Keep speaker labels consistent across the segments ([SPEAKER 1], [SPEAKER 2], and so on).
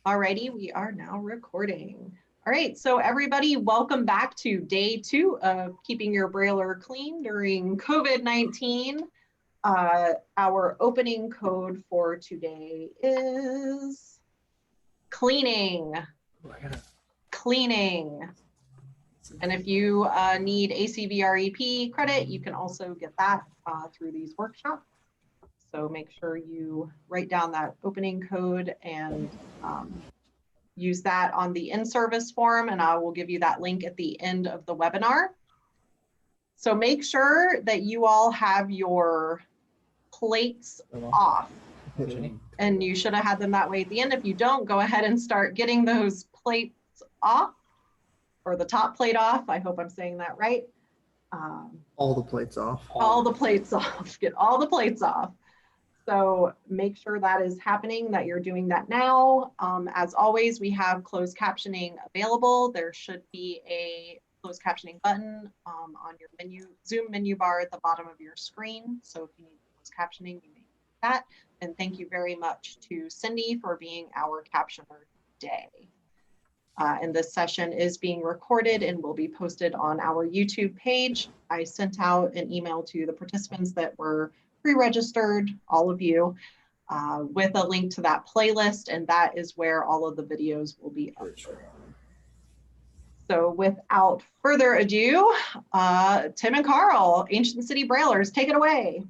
[SPEAKER 1] Alrighty, we are now recording. All right, so everybody, welcome back to day 2 of keeping your Brailler clean during COVID-19. Our opening code for today is cleaning. Cleaning. And if you need ACVREP credit, you can also get that through these workshops. So make sure you write down that opening code and use that on the in-service form, and I will give you that link at the end of the webinar. So make sure that you all have your plates off. And you should have had them that way at the end. If you don't, go ahead and start getting those plates off, or the top plate off. I hope I'm saying that right.
[SPEAKER 2] All the plates off.
[SPEAKER 1] All the plates off. Get all the plates off. So make sure that is happening, that you're doing that now. As always, we have closed captioning available. There should be a closed captioning button on your Zoom menu bar at the bottom of your screen. So if you need closed captioning, you may do that. And thank you very much to Cindy for being our captioner today. And this session is being recorded and will be posted on our YouTube page. I sent out an email to the participants that were pre-registered, all of you, with a link to that playlist, and that is where all of the videos will be uploaded. So without further ado, Tim and Carl, Ancient City Braillers, take it away.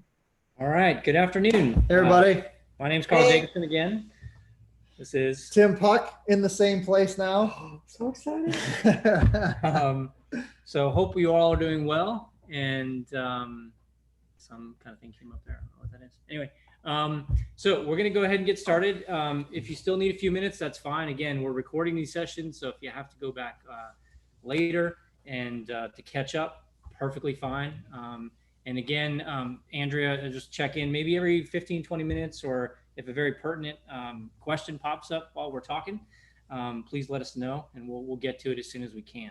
[SPEAKER 3] All right, good afternoon.
[SPEAKER 2] Hey everybody.
[SPEAKER 3] My name's Carl Jacobson again. This is
[SPEAKER 2] Tim Puck in the same place now.
[SPEAKER 3] so excited. So hope you all are doing well, and some kind of thing came up there. I don't know what that is. Anyway, so we're going to go ahead and get started. If you still need a few minutes, that's fine. Again, we're recording these sessions, so if you have to go back later and to catch up, perfectly fine. And again, Andrea, just check in maybe every 15, 20 minutes, or if a very pertinent question pops up while we're talking, please let us know, and we'll get to it as soon as we can.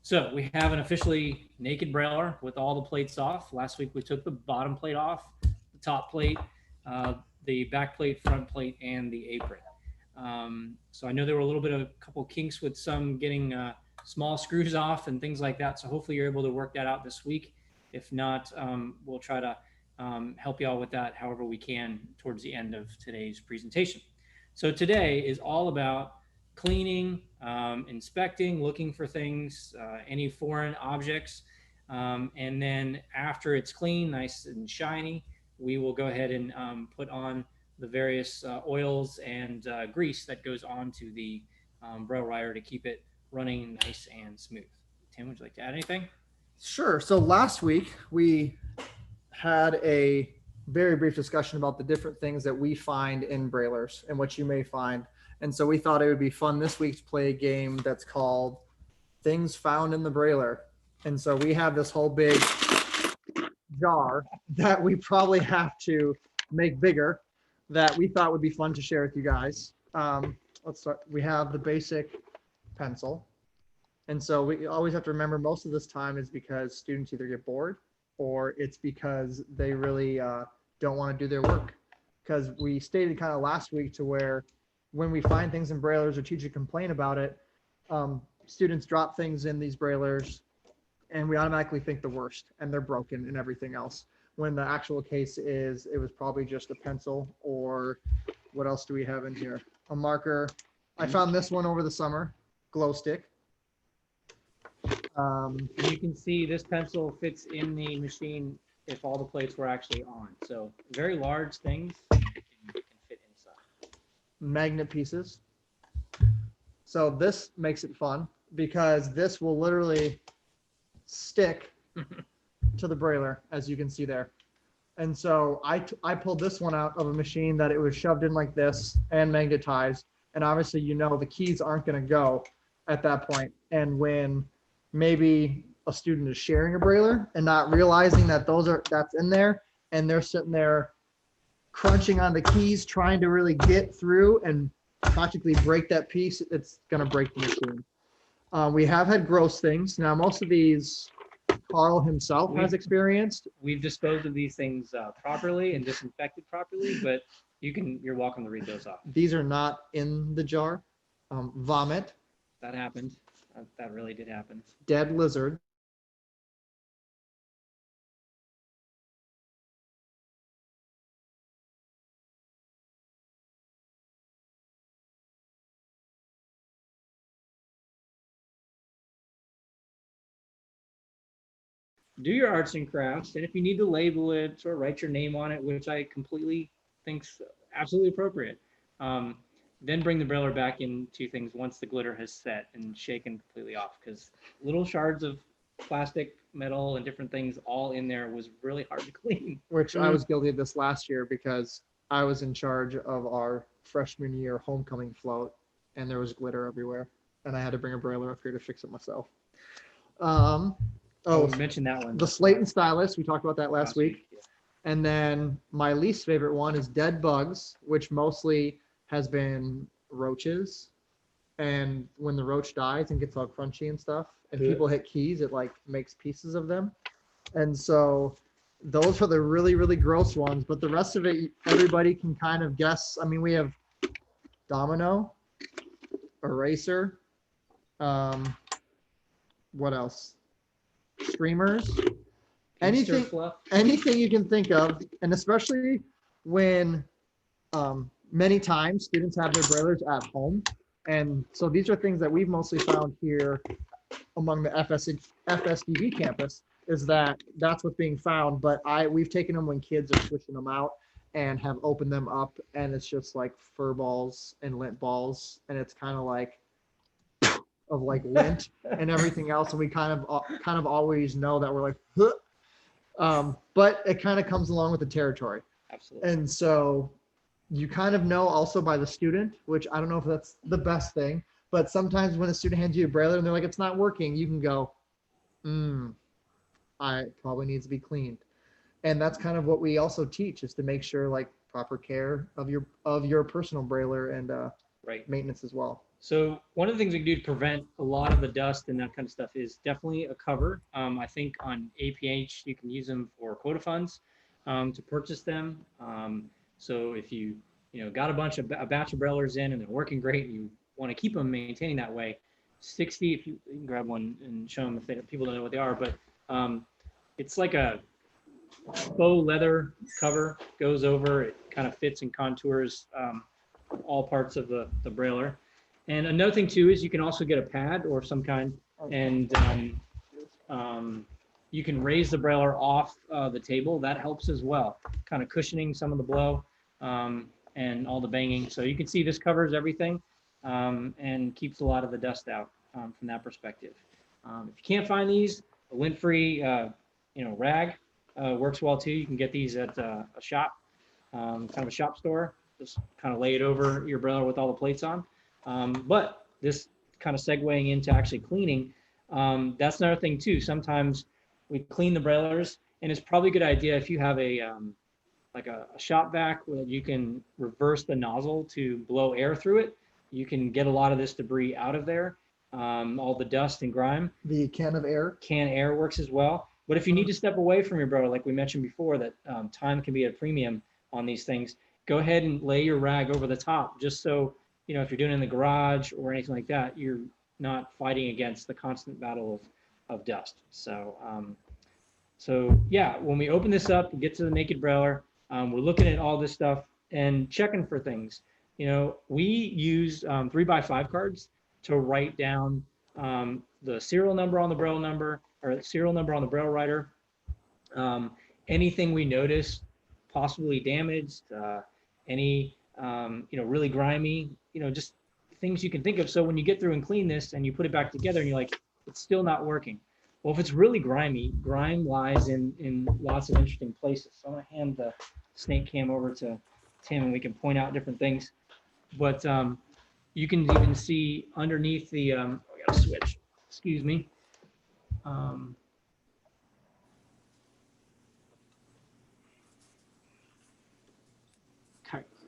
[SPEAKER 3] So we have an officially naked Brailler with all the plates off. Last week we took the bottom plate off, the top plate, the back plate, front plate, and the apron. So I know there were a couple kinks with some getting small screws off and things like that. So hopefully you're able to work that out this week. If not, we'll try to help you all with that however we can towards the end of today's presentation. So today is all about cleaning, inspecting, looking for things, any foreign objects. And then after it's clean, nice and shiny, we will go ahead and put on the various oils and grease that goes onto the Brailler to keep it running nice and smooth. Tim, would you like to add anything?
[SPEAKER 2] Sure. So last week we had a very brief discussion about the different things that we find in Braillers and what you may find. And so we thought it would be fun this week to play a game that's called Things Found in the Brailler. And so we have this whole big jar that we probably have to make bigger that we thought would be fun to share with you guys. Let's start. We have the basic pencil. And so we always have to remember most of this time is because students either get bored or it's because they really don't want to do their work. Because we stated kind of last week to where when we find things in Braillers or teachers complain about it, students drop things in these Braillers and we automatically think the worst and they're broken and everything else. When the actual case is, it was probably just a pencil, or what else do we have in here? A marker. I found this one over the summer, glow stick.
[SPEAKER 3] You can see this pencil fits in the machine if all the plates were actually on. So very large things can fit inside.
[SPEAKER 2] Magnet pieces. So this makes it fun because this will literally stick to the Brailler, as you can see there. And so I pulled this one out of a machine that it was shoved in like this and magnetized. And obviously, you know, the keys aren't going to go at that point. And when maybe a student is sharing a Brailler and not realizing that that's in there, and they're sitting there crunching on the keys, trying to really get through and practically break that piece, it's going to break the machine. We have had gross things. Now, most of these Carl himself has experienced.
[SPEAKER 3] We've disposed of these things properly and disinfected properly, but You're welcome to read those off.
[SPEAKER 2] These are not in the jar. Vomit,
[SPEAKER 3] That happened. That really did happen.
[SPEAKER 2] dead lizard,
[SPEAKER 3] Do your arts and crafts, and if you need to label it or write your name on it, which I completely think's absolutely appropriate, then bring the Brailler back into things once the glitter has set and shaken completely off, because little shards of plastic, metal, and different things all in there was really hard to clean.
[SPEAKER 2] which I was guilty of this last year because I was in charge of our freshman year homecoming float, and there was glitter everywhere, and I had to bring a Brailler up here to fix it myself.
[SPEAKER 3] Oh, mention that one.
[SPEAKER 2] The slate and stylus, we talked about that last week.
[SPEAKER 3] Yeah.
[SPEAKER 2] And then my least favorite one is dead bugs, which mostly has been roaches. And when the roach dies and gets all crunchy and stuff, and
[SPEAKER 3] Yeah.
[SPEAKER 2] people hit keys, it like makes pieces of them. And so those are the really, really gross ones. But the rest of it, everybody can kind of guess. I mean, we have domino, eraser, what else? Streamers.
[SPEAKER 3] Easter fluff.
[SPEAKER 2] Anything you can think of, and especially when many times students have their Braillers at home. And so these are things that we've mostly found here among the FSDB campus, is that's what's being found. But we've taken them when kids are switching them out and have opened them up, and it's just like fur balls and lint balls, and it's kind of like of like lint and everything else, and we kind of always know that we're like, huh. But it kind of comes along with the territory.
[SPEAKER 3] Absolutely.
[SPEAKER 2] And so you kind of know also by the student, which I don't know if that's the best thing, but sometimes when a student hands you a Brailler and they're like, it's not working, you can go, it probably needs to be cleaned. And that's kind of what we also teach, is to make sure like proper care of your personal Brailler and
[SPEAKER 3] Right.
[SPEAKER 2] maintenance as well.
[SPEAKER 3] So one of the things we can do to prevent a lot of the dust and that kind of stuff is definitely a cover. I think on APH, you can use them for quota funds to purchase them. So if you got a batch of Braillers in and they're working great and you want to keep them maintaining that way, 60, if you can grab one and show them if people don't know what they are, but it's like a faux leather cover, goes over, it kind of fits and contours all parts of the Brailler. And another thing too is you can also get a pad or some kind, and you can raise the Brailler off the table. That helps as well, kind of cushioning some of the blow and all the banging. So you can see this covers everything and keeps a lot of the dust out from that perspective. If you can't find these, a lint-free rag works well too. You can get these at a shop, kind of a shop store. Just kind of lay it over your Brailler with all the plates on. But this kind of segueing into actually cleaning, that's another thing too. Sometimes we clean the Braillers, and it's probably a good idea if you have a like a shop vac where you can reverse the nozzle to blow air through it. You can get a lot of this debris out of there, all the dust and grime.
[SPEAKER 2] The can of air.
[SPEAKER 3] Can air works as well. But if you need to step away from your Brailler, like we mentioned before, that time can be a premium on these things, go ahead and lay your rag over the top, just so, if you're doing it in the garage or anything like that, you're not fighting against the constant battle of dust. So, yeah, when we open this up and get to the naked Brailler, we're looking at all this stuff and checking for things. We use 3x5 cards to write down the serial number on the Braille number, or the serial number on the Braille writer, anything we notice possibly damaged, any really grimy, just things you can think of. So when you get through and clean this and you put it back together and you're like, it's still not working. Well, if it's really grimy, grime lies in lots of interesting places. So I'm gonna hand the snake cam over to Tim and we can point out different things. But you can even see underneath the, I gotta switch, excuse me.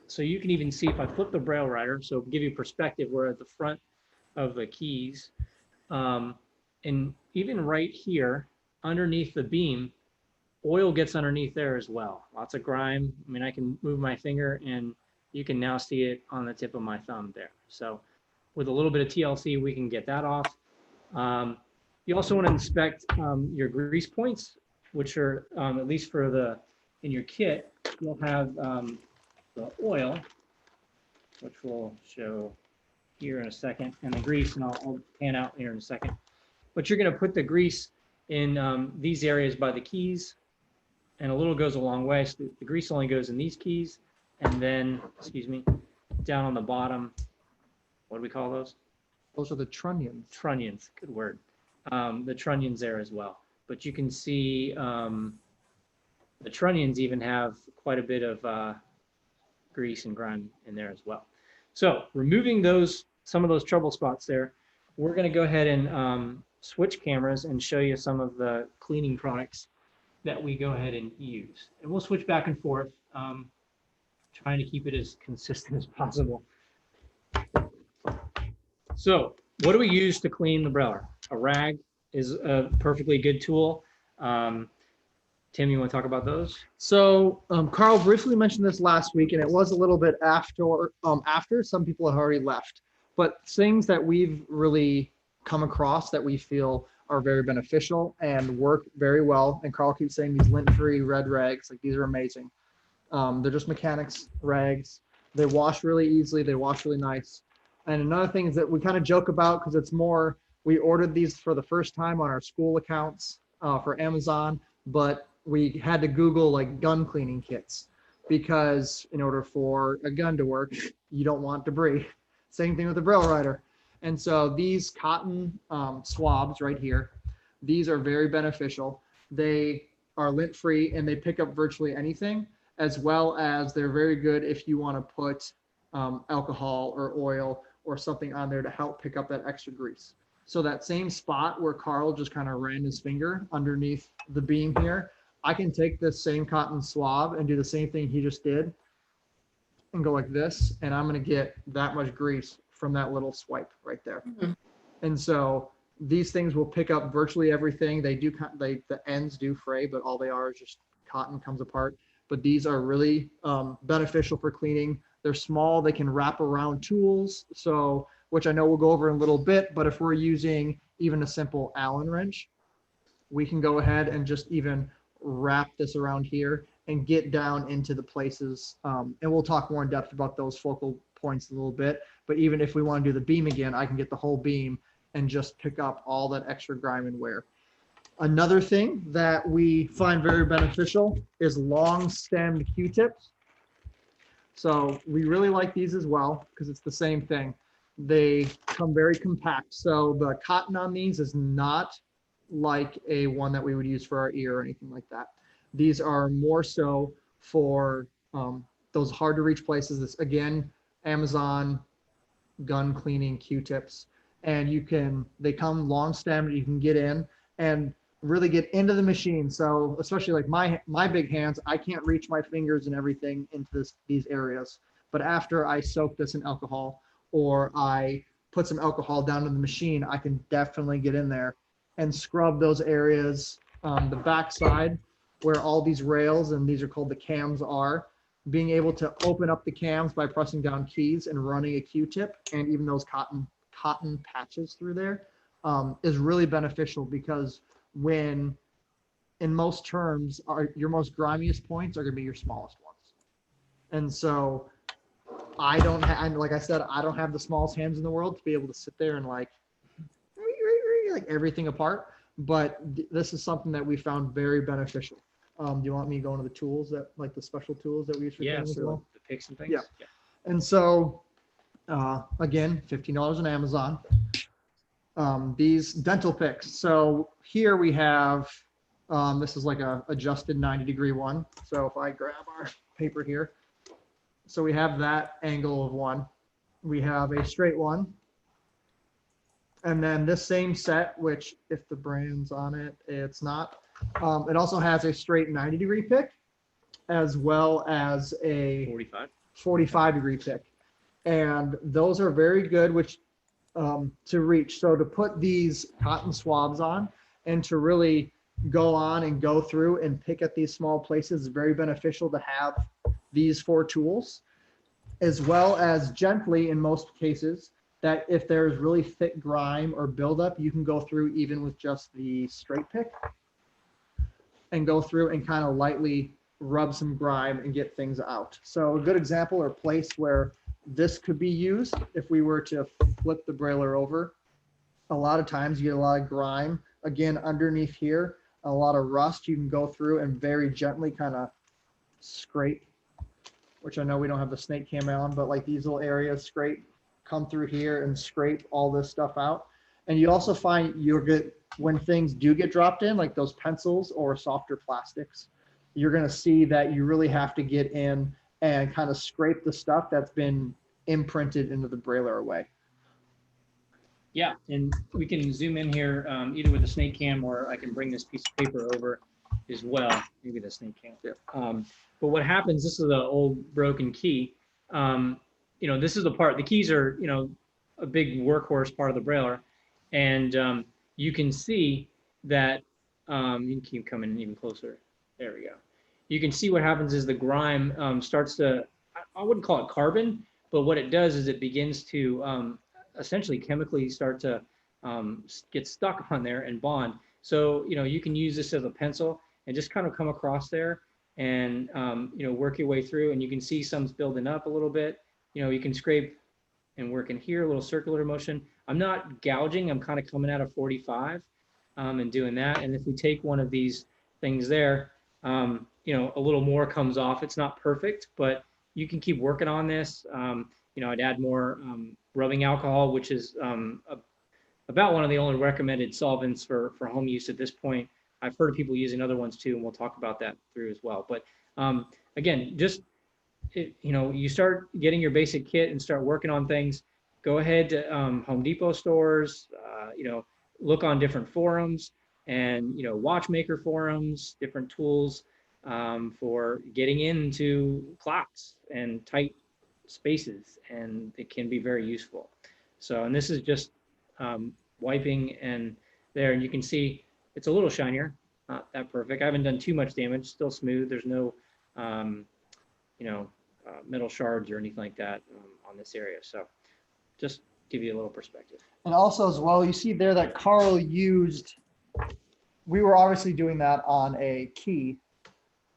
[SPEAKER 3] So you can even see if I flip the Braille writer, so give you perspective, we're at the front of the keys. And even right here, underneath the beam, oil gets underneath there as well. Lots of grime. I mean, I can move my finger and You can now see it on the tip of my thumb there. So with a little bit of TLC, we can get that off. You also want to inspect your grease points, which are, at least for in your kit, you'll have the oil, which we'll show here in a second, and the grease, and I'll pan out here in a second. But you're going to put the grease in these areas by the keys, and a little goes a long way. So the grease only goes in these keys, and then, excuse me, down on the bottom, what do we call those?
[SPEAKER 2] Those are the trunnions.
[SPEAKER 3] Trunnions, good word. The trunnions there as well. But you can see the trunnions even have quite a bit of grease and grime in there as well. So removing some of those trouble spots there, we're going to go ahead and switch cameras and show you some of the cleaning products that we go ahead and use. And we'll switch back and forth, trying to keep it as consistent as possible. So what do we use to clean the Brailler? A rag is a perfectly good tool. Tim, you want to talk about those?
[SPEAKER 2] So Carl briefly mentioned this last week, and it was a little bit after some people had already left. But things that we've really come across that we feel are very beneficial and work very well. And Carl keeps saying these lint-free red rags, like these are amazing. They're just mechanics rags. They wash really easily. They wash really nice. And another thing is that we kind of joke about, because it's more, we ordered these for the first time on our school accounts for Amazon, but we had to Google like gun cleaning kits, because in order for a gun to work, you don't want debris. Same thing with the Braille writer. And so these cotton swabs right here, these are very beneficial. They are lint free and they pick up virtually anything, as well as they're very good if you want to put alcohol or oil or something on there to help pick up that extra grease. So that same spot where Carl just kind of ran his finger underneath the beam here, I can take this same cotton swab and do the same thing he just did and go like this, and I'm going to get that much grease from that little swipe right there. Mm-hmm. And so these things will pick up virtually everything. The ends do fray, but all they are is just cotton comes apart. But these are really beneficial for cleaning. They're small, they can wrap around tools, so, which I know we'll go over in a little bit, but if we're using even a simple Allen wrench, we can go ahead and just even wrap this around here and get down into the places. And we'll talk more in depth about those focal points in a little bit, but even if we want to do the beam again, I can get the whole beam and just pick up all that extra grime and wear. Another thing that we find very beneficial is long stemmed Q-tips. So we really like these as well, because it's the same thing. They come very compact. So the cotton on these is not like a one that we would use for our ear or anything like that. These are more so for those hard to reach places. This, again, Amazon gun cleaning Q-tips, and they come long stemmed. You can get in and really get into the machine. So especially like my big hands, I can't reach my fingers and everything into these areas. But after I soak this in alcohol, or I put some alcohol down in the machine, I can definitely get in there and scrub those areas. The back side where all these rails, and these are called the cams, are, being able to open up the cams by pressing down keys and running a Q-tip, and even those cotton patches through there is really beneficial, because when, in most terms, your most grimiest points are going to be your smallest ones. And so like I said, I don't have the smallest hands in the world to be able to sit there and like everything apart, but this is something that we found very beneficial. Do you want me to go into the tools like the special tools that we use for cleaning as well?
[SPEAKER 3] The picks and things?
[SPEAKER 2] Yeah. And so, again, $15 on Amazon. These dental picks. So here we have, this is like a adjusted 90-degree one. So if I grab our paper here, so we have that angle of one. We have a straight one. And then this same set, which if the brand's on it, it's not. It also has a straight 90-degree pick, as well as a 45-degree pick. And those are very good, to reach. So to put these cotton swabs on and to really go on and go through and pick at these small places is very beneficial to have these 4 tools. as well as gently in most cases, that if there's really thick grime or buildup, you can go through even with just the straight pick and go through and kind of lightly rub some grime and get things out. So a good example or place where this could be used, if we were to flip the Brailler over, a lot of times you get a lot of grime, again, underneath here, a lot of rust. You can go through and very gently kind of scrape, which I know we don't have the snake cam on, but like these little areas, scrape, come through here and scrape all this stuff out. And you also find you're good when things do get dropped in, like those pencils or softer plastics, you're going to see that you really have to get in and kind of scrape the stuff that's been imprinted into the Brailler away.
[SPEAKER 3] Yeah, and we can zoom in here either with the snake cam, or I can bring this piece of paper over as well. Maybe the snake cam. Yeah. But what happens, this is the old broken key. You know, this is the part, the keys are, you know, a big workhorse part of the Brailler. And you can see that, you can keep coming even closer. There we go. You can see what happens is the grime starts to, I wouldn't call it carbon, but what it does is it begins to essentially chemically start to get stuck on there and bond. So, you know, you can use this as a pencil and just kind of come across there and, you know, work your way through, and you can see some's building up a little bit. You know, you can scrape and work in here, a little circular motion. I'm not gouging, I'm kind of coming out of 45 and doing that. And if we take one of these things there, you know, a little more comes off. It's not perfect, but you can keep working on this. You know, I'd add more rubbing alcohol, which is about one of the only recommended solvents for home use at this point. I've heard of people using other ones too, and we'll talk about that through as well. But again, just, you know, you start getting your basic kit and start working on things. Go ahead to Home Depot stores, you know, look on different forums and, you know, watchmaker forums, different tools for getting into clocks and tight spaces, and it can be very useful. So, and this is just wiping and there, and you can see it's a little shinier, not that perfect. I haven't done too much damage, still smooth. There's no, you know, metal shards or anything like that on this area. So just give you a little perspective.
[SPEAKER 2] And also as well, you see there that Carl used, we were obviously doing that on a key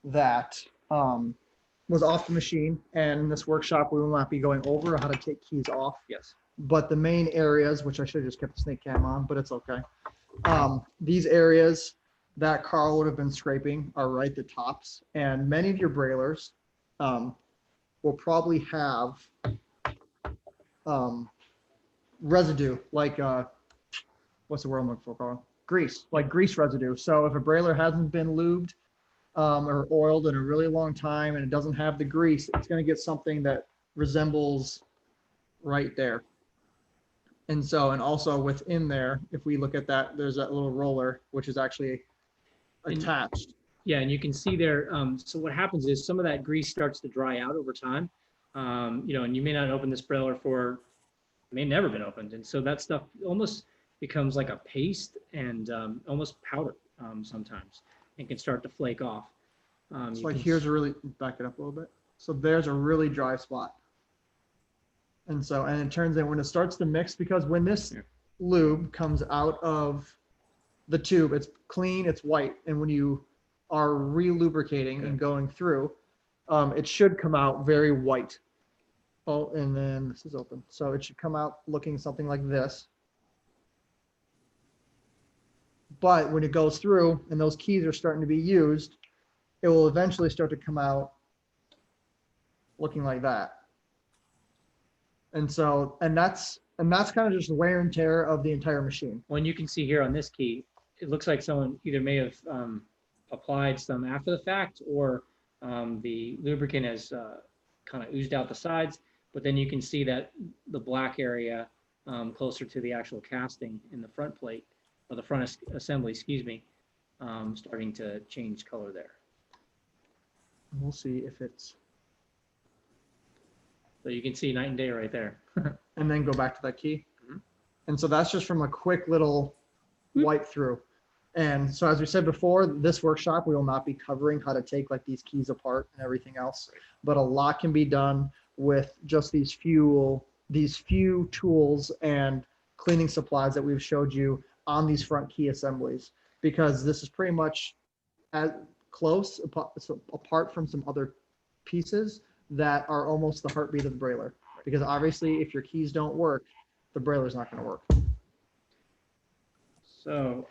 [SPEAKER 2] that was off the machine, and in this workshop we will not be going over how to take keys off.
[SPEAKER 3] Yes.
[SPEAKER 2] But the main areas, which I should have just kept the snake cam on, but it's okay. These areas that Carl would have been scraping are right at the tops, and many of your Braillers will probably have residue, like what's the word I'm looking for, Carl? Grease, like grease residue. So if a Brailler hasn't been lubed or oiled in a really long time and it doesn't have the grease, it's going to get something that resembles right there. And so, and also within there, if we look at that, there's that little roller, which is actually attached.
[SPEAKER 3] Yeah, and you can see there, so what happens is some of that grease starts to dry out over time, you know, and you may not open this Brailler for, it may never been opened. And so that stuff almost becomes like a paste and almost powder sometimes, and can start to flake off.
[SPEAKER 2] So like here's a really, back it up a little bit. So there's a really dry spot. And so, and it turns in when it starts to mix, because when this lube comes out of the tube, it's clean, it's white. And when you are re-lubricating and going through, it should come out very white. Oh, and then this is open. So it should come out looking something like this. But when it goes through and those keys are starting to be used, it will eventually start to come out looking like that. And so, and that's kind of just wear and tear of the entire machine.
[SPEAKER 3] Well, you can see here on this key, it looks like someone either may have applied some after the fact, or the lubricant has kind of oozed out the sides, but then you can see that the black area closer to the actual casting in the front plate, or the front assembly, excuse me, starting to change color there.
[SPEAKER 2] We'll see if it's...
[SPEAKER 3] So you can see night and day right there.
[SPEAKER 2] And then go back to that key. Mm-hmm. And so that's just from a quick little wipe through. And so as we said before, this workshop, we will not be covering how to take like these keys apart and everything else, but a lot can be done with just these few tools and cleaning supplies that we've showed you on these front key assemblies, because this is pretty much as close apart from some other pieces that are almost the heartbeat of the Brailler. Because obviously if your keys don't work, the Brailler's not going to work.
[SPEAKER 3] So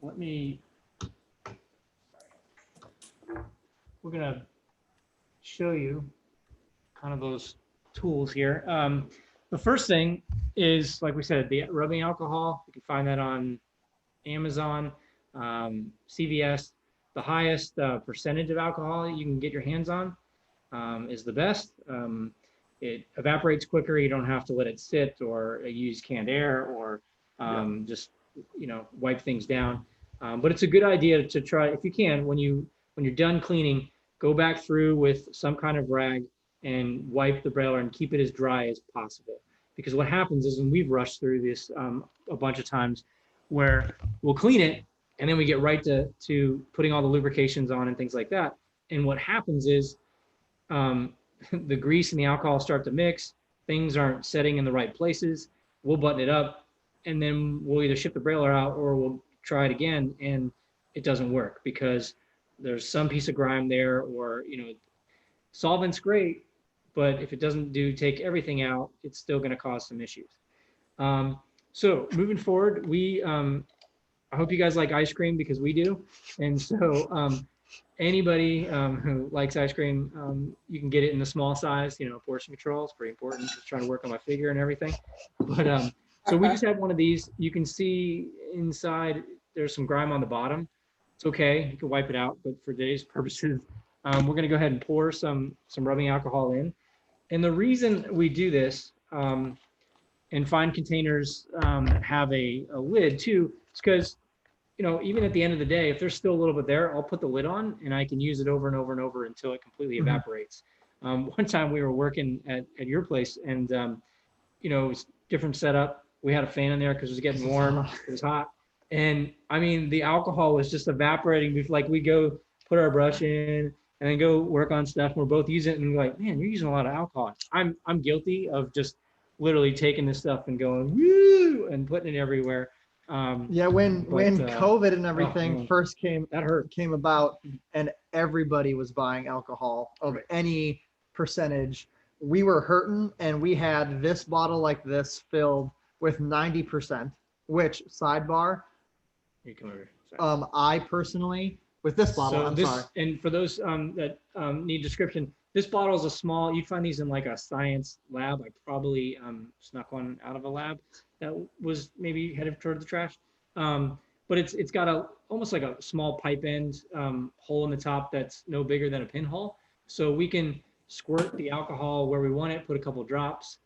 [SPEAKER 3] we're going to show you kind of those tools here. The first thing is, like we said, the rubbing alcohol. You can find that on Amazon, CVS. The highest percentage of alcohol you can get your hands on is the best. It evaporates quicker. You don't have to let it sit or use canned air or just wipe things down. But it's a good idea to try, if you can, when you're done cleaning, go back through with some kind of rag and wipe the Brailler and keep it as dry as possible. Because what happens is, when we've rushed through this a bunch of times, where we'll clean it and then we get right to putting all the lubrications on and things like that. And what happens is the grease and the alcohol start to mix, things aren't setting in the right places, we'll button it up, and then we'll either ship the Brailler out or we'll try it again, and it doesn't work because there's some piece of grime there, or solvent's great, but if it doesn't take everything out, it's still going to cause some issues. So moving forward, I hope you guys like ice cream, because we do. And so anybody who likes ice cream, you can get it in the small size. Portion control is pretty important. Just trying to work on my figure and everything. But so we just have one of these. You can see inside there's some grime on the bottom. It's okay, you can wipe it out, but for today's purposes, we're going to go ahead and pour some rubbing alcohol in. And the reason we do this and find containers that have a lid too, is because even at the end of the day, if there's still a little bit there, I'll put the lid on and I can use it over and over and over until it completely evaporates. One time we were working at your place, and it was different setup. We had a fan in there because it was getting warm. It was hot. And I mean, the alcohol was just evaporating. Like, we go put our brush in and then go work on stuff. And we're both using it, and we're like, man, you're using a lot of alcohol. I'm guilty of just literally taking this stuff and going, woo, and putting it everywhere.
[SPEAKER 2] When COVID and everything first came about, and everybody was buying alcohol of any percentage, we were hurting, and we had this bottle like this filled with 90%, which, sidebar,
[SPEAKER 3] you come over.
[SPEAKER 2] I personally, with this bottle, sorry.
[SPEAKER 3] And for those that need description, this bottle is a small, you'd find these in like a science lab. I probably snuck one out of a lab that was maybe headed toward the trash. But it's got almost like a small pipe end hole in the top that's no bigger than a pinhole. So we can squirt the alcohol where we want it, put a couple drops,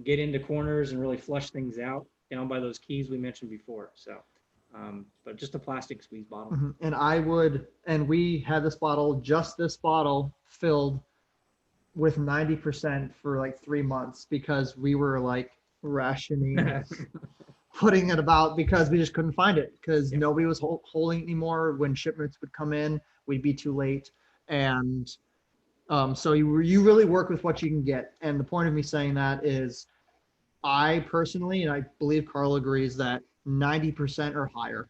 [SPEAKER 3] get into corners and really flush things out down by those keys we mentioned before. So, but just a plastic squeeze bottle.
[SPEAKER 2] And we had this bottle filled with 90% for like 3 months, because we were like rationing it, putting it about, because we just couldn't find it, because nobody was holding it anymore. When shipments would come in, we'd be too late. And so you really work with what you can get. And the point of me saying that is, I personally, and I believe Carl agrees, that 90% or higher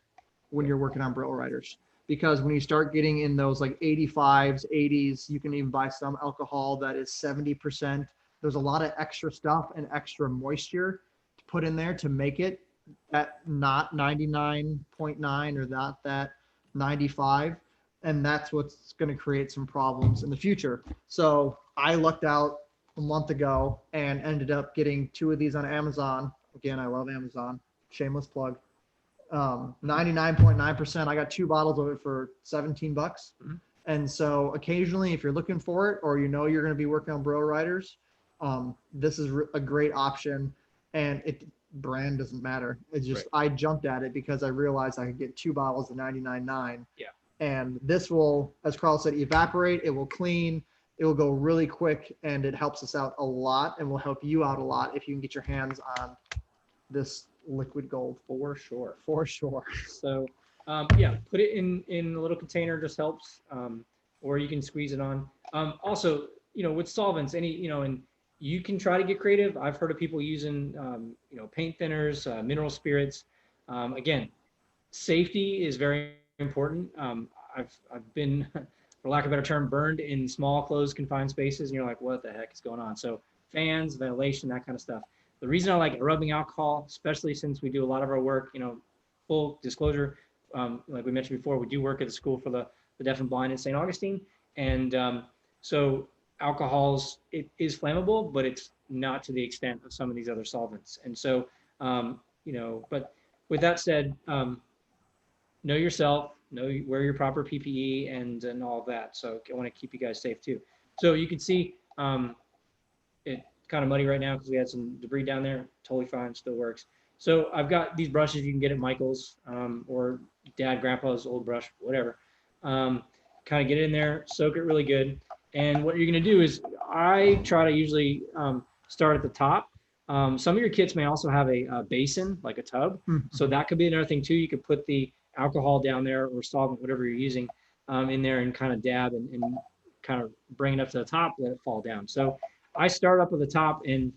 [SPEAKER 2] when you're working on Braille writers. Because when you start getting in those like 85s, 80s, you can even buy some alcohol that is 70%. There's a lot of extra stuff and extra moisture to put in there to make it at not 99.9 or not that 95. And that's what's going to create some problems in the future. So I lucked out a month ago and ended up getting 2 of these on Amazon. Again, I love Amazon. Shameless plug. 99.9%. I got 2 bottles of it for $17. Mm-hmm. And so occasionally, if you're looking for it, or you're going to be working on Braille writers, this is a great option. And brand doesn't matter. It's just, I jumped at it because I realized I could get 2 bottles of 99.9. Yeah. And this will, as Carl said, evaporate. It will clean. It will go really quick, and it helps us out a lot, and will help you out a lot if you can get your hands on this liquid gold. For sure. So put it in a little container, just helps, or you can squeeze it on. Also,
[SPEAKER 3] with solvents, and you can try to get creative. I've heard of people using, paint thinners, mineral spirits. Again, safety is very important. I've been, for lack of a better term, burned in small, closed, confined spaces, and you're like, what the heck is going on? So fans, ventilation, that kind of stuff. The reason I like rubbing alcohol, especially since we do a lot of our work, full disclosure, like we mentioned before, we do work at the School for the Deaf and Blind in St. Augustine. And so alcohols, it is flammable, but it's not to the extent of some of these other solvents. And so, but with that said, know yourself, wear your proper PPE and all of that. So I want to keep you guys safe too. So you can see it's kind of muddy right now because we had some debris down there. Totally fine, still works. So I've got these brushes you can get at Michael's or Dad, Grandpa's old brush, whatever. Kind of get it in there, soak it really good. And what you're going to do is I try to usually start at the top. Some of your kits may also have a basin, like a tub. So that could be another thing too. You could put the alcohol down there or solvent, whatever you're using, in there and kind of dab and kind of bring it up to the top, let it fall down. So I start up at the top and,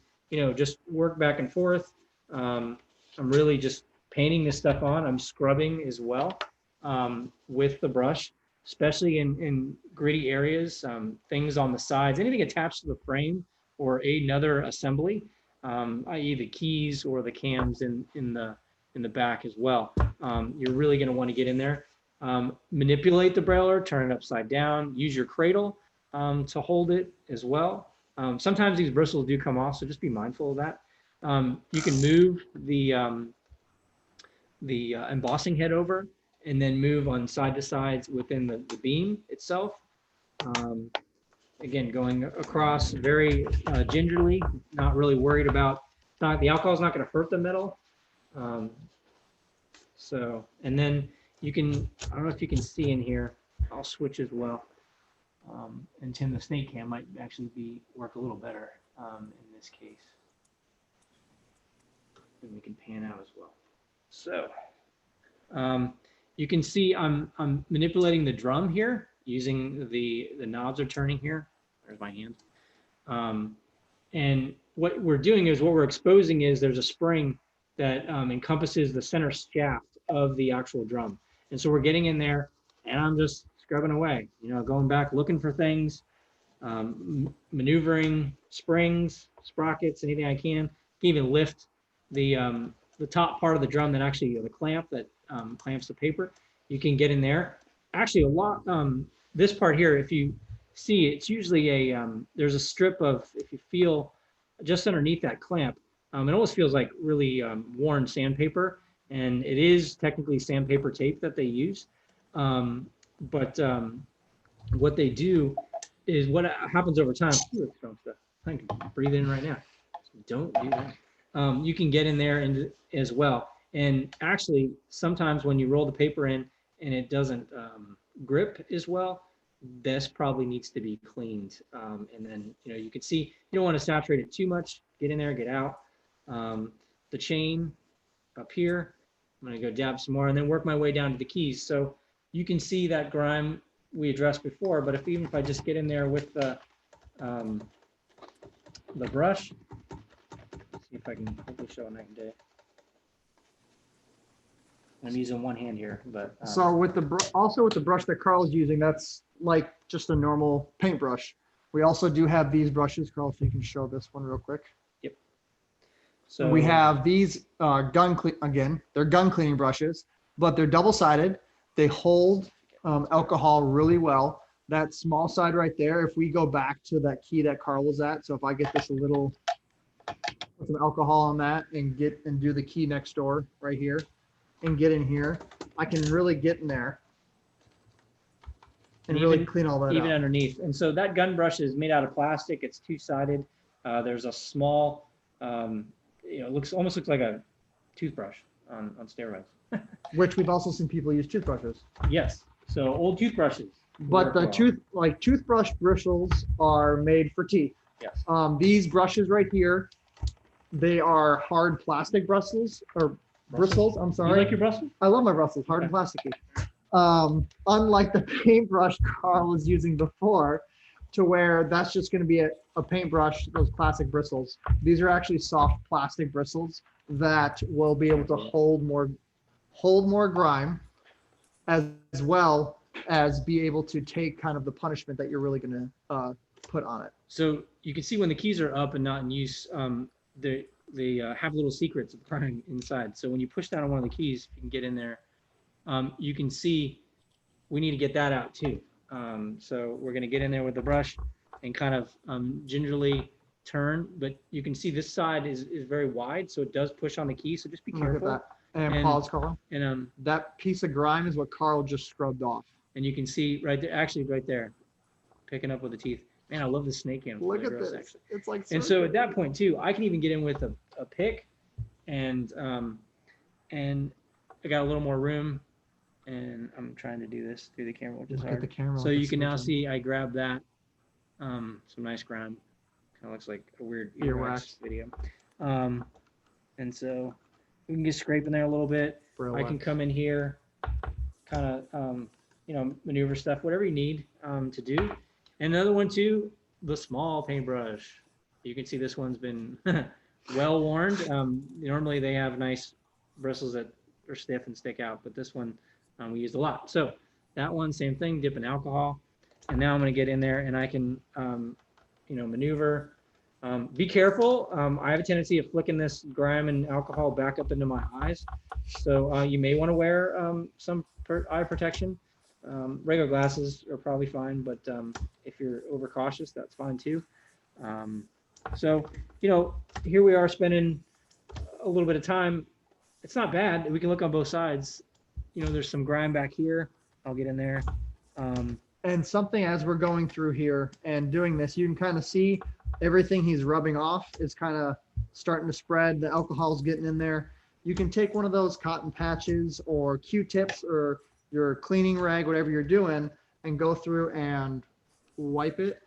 [SPEAKER 3] just work back and forth. I'm really just painting this stuff on. I'm scrubbing as well with the brush, especially in gritty areas, things on the sides, anything attached to the frame or another assembly, i.e. the keys or the cams in the back as well. You're really going to want to get in there. Manipulate the Brailler, turn it upside down, use your cradle to hold it as well. Sometimes these bristles do come off, so just be mindful of that. You can move the embossing head over and then move on side to sides within the beam itself. Again, going across very gingerly, not really worried about, the alcohol is not going to hurt the metal. And then you can, I don't know if you can see in here, I'll switch as well. And Tim, the snake cam might actually work a little better in this case. And we can pan out as well. So you can see I'm manipulating the drum here using the knobs are turning here. There's my hand. And what we're doing is what we're exposing is there's a spring that encompasses the center shaft of the actual drum. And so we're getting in there and I'm just scrubbing away, going back, looking for things, maneuvering springs, sprockets, anything I can even lift the top part of the drum that actually, the clamp that clamps the paper. You can get in there. Actually, a lot, this part here, if you see, it's usually there's a strip of, if you feel just underneath that clamp, it almost feels like really worn sandpaper, and it is technically sandpaper tape that they use. But what they do is what happens over time. Ooh, I can breathe in right now. So don't do that. You can get in there and as well. And actually, sometimes when you roll the paper in and it doesn't grip as well, this probably needs to be cleaned. And then, you can see you don't want to saturate it too much. Get in there, get out. The chain up here, I'm going to go dab some more and then work my way down to the keys. So you can see that grime we addressed before, but even if I just get in there with the brush, see if I can hopefully show a night and day. I'm using one hand here, but
[SPEAKER 2] so with the brush that Carl's using, that's like just a normal paintbrush. We also do have these brushes, Carl, so you can show this one real quick.
[SPEAKER 3] Yep. So
[SPEAKER 2] we have these they're gun cleaning brushes, but they're double-sided. They hold alcohol really well. That small side right there, if we go back to that key that Carl was at, so if I get this a little, put some alcohol on that and do the key next door right here and get in here, I can really get in there and really clean all that
[SPEAKER 3] even
[SPEAKER 2] out.
[SPEAKER 3] Underneath. And so that gun brush is made out of plastic. It's two-sided. There's a small, almost looks like a toothbrush on steroids.
[SPEAKER 2] Which we've also seen people use toothbrushes.
[SPEAKER 3] Yes. So old toothbrushes.
[SPEAKER 2] But the toothbrush bristles are made for teeth.
[SPEAKER 3] Yes.
[SPEAKER 2] These brushes right here, they are hard plastic bristles or bristles. I'm sorry.
[SPEAKER 3] You like your bristles?
[SPEAKER 2] I love my bristles, hard and plasticky. Unlike the paintbrush Carl was using before, to where that's just going to be a paintbrush, those plastic bristles. These are actually soft plastic bristles that will be able to hold more grime, as well as be able to take kind of the punishment that you're really going to put on it.
[SPEAKER 3] So you can see when the keys are up and not in use, they have little secrets of grime inside. So when you push down on one of the keys, you can get in there. You can see we need to get that out too. So we're going to get in there with the brush and kind of gingerly turn. But you can see this side is very wide, so it does push on the key. So just be careful.
[SPEAKER 2] Look at that. And pause, Carl.
[SPEAKER 3] And
[SPEAKER 2] that piece of grime is what Carl just scrubbed off.
[SPEAKER 3] and you can see right there, actually right there, picking up with the teeth. Man, I love the snake handle.
[SPEAKER 2] Look at this.
[SPEAKER 3] Actually.
[SPEAKER 2] It's like.
[SPEAKER 3] And so at that point too, I can even get in with a pick, and I got a little more room, and I'm trying to do this through the camera, which is
[SPEAKER 2] Look
[SPEAKER 3] hard.
[SPEAKER 2] at the camera.
[SPEAKER 3] So you can now see I grabbed that, some nice grime. Kind of looks like a weird earwax video. And so we can get scraping there a little bit. I can come in here, kind of maneuver stuff, whatever you need to do. And another one too, the small paintbrush. You can see this one's been well worn. Normally they have nice bristles that are stiff and stick out, but this one we used a lot. So that one, same thing, dip in alcohol. And now I'm going to get in there and I can, maneuver. Be careful. I have a tendency of flicking this grime and alcohol back up into my eyes. So you may want to wear some eye protection. Regular glasses are probably fine, but if you're overcautious, that's fine too. So, here we are spending a little bit of time. It's not bad. We can look on both sides. There's some grime back here. I'll get in there.
[SPEAKER 2] And something as we're going through here and doing this, you can kind of see everything he's rubbing off is kind of starting to spread. The alcohol's getting in there. You can take one of those cotton patches or Q-tips or your cleaning rag, whatever you're doing, and go through and wipe it.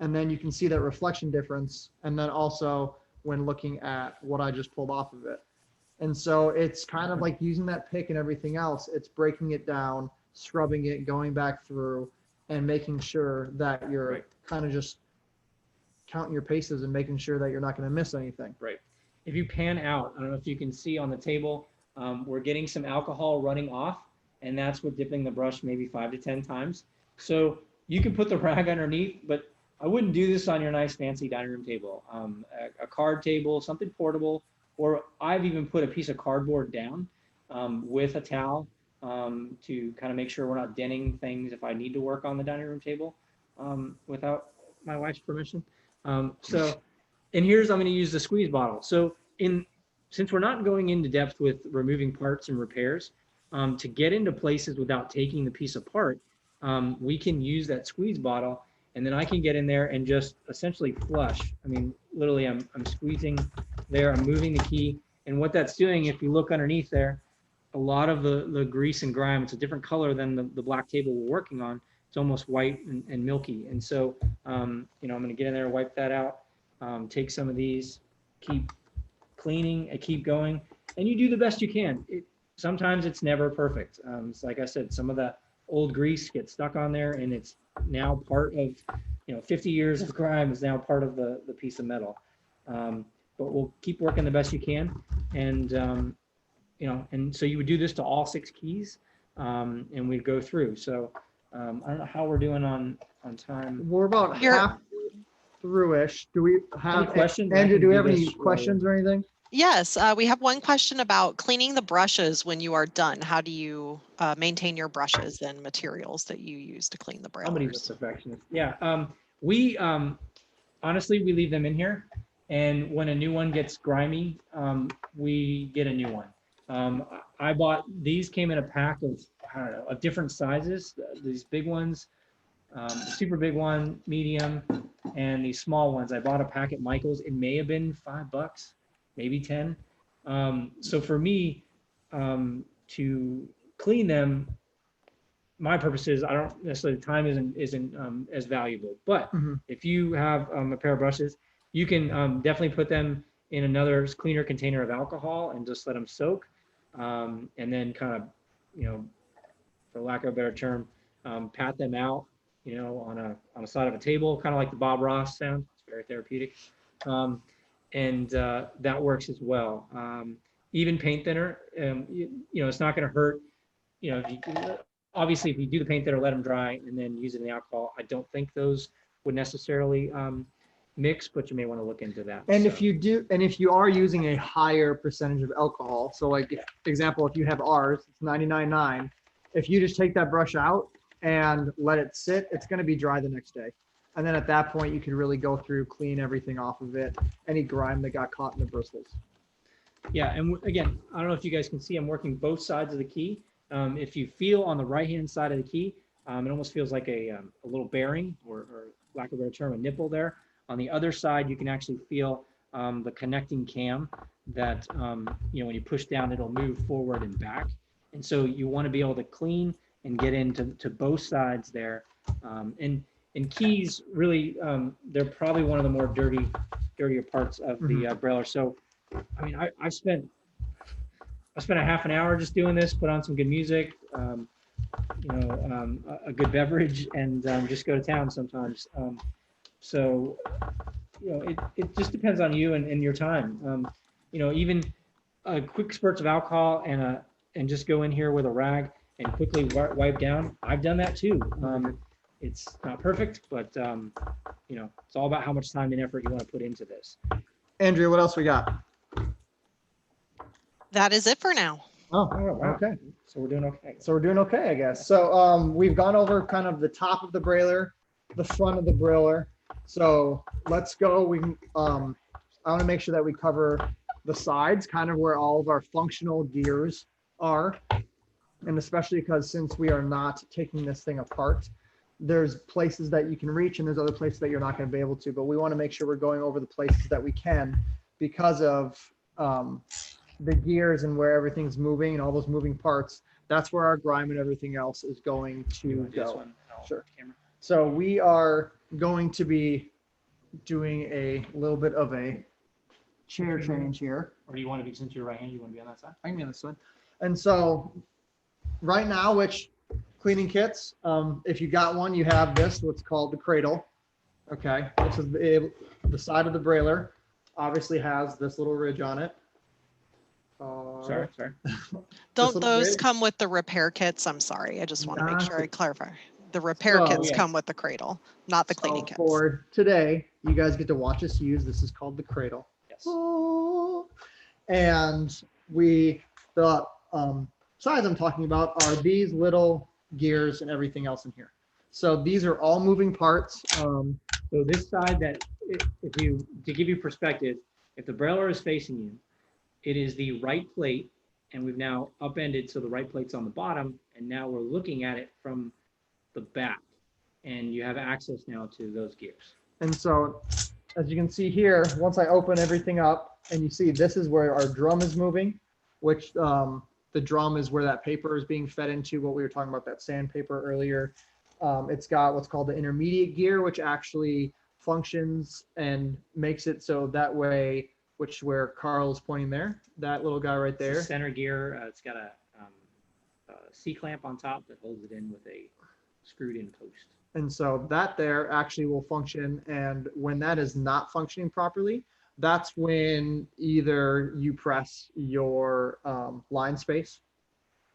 [SPEAKER 2] And then you can see that reflection difference. And then also when looking at what I just pulled off of it. And so it's kind of like using that pick and everything else. It's breaking it down, scrubbing it, going back through, and making sure that you're kind of just counting your paces and making sure that you're not going to miss anything.
[SPEAKER 3] Right. If you pan out, I don't know if you can see on the table, we're getting some alcohol running off, and that's with dipping the brush maybe 5 to 10 times. So you can put the rag underneath, but I wouldn't do this on your nice fancy dining room table. A card table, something portable, or I've even put a piece of cardboard down with a towel to kind of make sure we're not denting things if I need to work on the dining room table without my wife's permission. And here's, I'm going to use the squeeze bottle. So since we're not going into depth with removing parts and repairs, to get into places without taking the piece apart, we can use that squeeze bottle, and then I can get in there and just essentially flush. I mean, literally I'm squeezing there, I'm moving the key, and what that's doing, if you look underneath there, a lot of the grease and grime, it's a different color than the black table we're working on. It's almost white and milky. And so, I'm going to get in there, wipe that out, take some of these, keep cleaning, and keep going. And you do the best you can. Sometimes it's never perfect. It's like I said, some of that old grease gets stuck on there, and it's now part of, 50 years of grime is now part of the piece of metal. But we'll keep working the best you can. And, and so you would do this to all 6 keys, and we'd go through. So I don't know how we're doing on time.
[SPEAKER 2] We're about half through-ish. Do we have
[SPEAKER 3] any questions?
[SPEAKER 2] Andrew, do we have any questions or anything?
[SPEAKER 4] Yes, we have one question about cleaning the brushes when you are done. How do you maintain your brushes and materials that you use to clean the braillers?
[SPEAKER 3] Somebody's a perfectionist. Yeah. We honestly, we leave them in here. And when a new one gets grimy, we get a new one. I bought, these came in a pack of, I don't know, of different sizes. These big ones, the super big one, medium, and these small ones. I bought a pack at Michael's. It may have been $5, maybe 10. So for me, to clean them, my purpose is I don't necessarily, the time isn't as valuable. But if you have a pair of brushes, you can definitely put them in another cleaner container of alcohol and just let them soak. And then kind of, for lack of a better term, pat them out, on a side of a table, kind of like the Bob Ross sound. It's very therapeutic. And that works as well. Even paint thinner, it's not going to hurt. Obviously, if you do the paint thinner, let them dry, and then use it in the alcohol. I don't think those would necessarily mix, but you may want to look into that.
[SPEAKER 2] And if you are using a higher percentage of alcohol, so like example, if you have ours, it's 99.9. If you just take that brush out and let it sit, it's going to be dry the next day. And then at that point, you can really go through, clean everything off of it, any grime that got caught in the bristles.
[SPEAKER 3] Yeah, and again, I don't know if you guys can see, I'm working both sides of the key. If you feel on the right-hand side of the key, it almost feels like a little bearing, or lack of a better term, a nipple there. On the other side, you can actually feel the connecting cam that, when you push down, it'll move forward and back. And so you want to be able to clean and get into both sides there. And keys, really, they're probably one of the more dirtier parts of the Brailler. So, I mean, I spent a half an hour just doing this, put on some good music, a good beverage, and just go to town sometimes. So, it just depends on you and your time. Even quick spurts of alcohol and just go in here with a rag and quickly wipe down. I've done that too. It's not perfect, but it's all about how much time and effort you want to put into this.
[SPEAKER 2] Andrea, what else we got?
[SPEAKER 4] That is it for now.
[SPEAKER 2] Oh,
[SPEAKER 3] wow.
[SPEAKER 2] okay.
[SPEAKER 3] So we're doing okay.
[SPEAKER 2] So we're doing okay, I guess. So we've gone over kind of the top of the Brailler, the front of the Brailler. So let's go. I want to make sure that we cover the sides, kind of where all of our functional gears are. And especially because since we are not taking this thing apart, there's places that you can reach and there's other places that you're not going to be able to. But we want to make sure we're going over the places that we can because of the gears and where everything's moving and all those moving parts. That's where our grime and everything else is going to go. Sure. So we are going to be doing a little bit of a chair change here.
[SPEAKER 3] Or do you want to be, since you're right hand, you want to be on that side?
[SPEAKER 2] I can be on this side. And so right now, which cleaning kits, if you got one, you have this, what's called the cradle. Okay, this is the side of the Brailler. Obviously has this little ridge on it.
[SPEAKER 3] Sorry.
[SPEAKER 4] Don't those come with the repair kits? I'm sorry. I just want to make sure I clarify. The repair kits come with the cradle, not the cleaning kits.
[SPEAKER 2] For today, you guys get to watch us use, this is called the cradle.
[SPEAKER 3] Yes.
[SPEAKER 2] And the sides I'm talking about are these little gears and everything else in here. So these are all moving parts.
[SPEAKER 3] So this side, to give you perspective, if the Brailler is facing you, it is the right plate, and we've now upended so the right plate's on the bottom, and now we're looking at it from the back, and you have access now to those gears.
[SPEAKER 2] And so as you can see here, once I open everything up and you see this is where our drum is moving, which the drum is where that paper is being fed into, what we were talking about, that sandpaper earlier. It's got what's called the intermediate gear, which actually functions and makes it so that way, which where Carl is pointing there, that little guy right there.
[SPEAKER 3] Center gear, it's got a C-clamp on top that holds it in with a screwed in post.
[SPEAKER 2] And so that there actually will function. And when that is not functioning properly, that's when either you press your line space.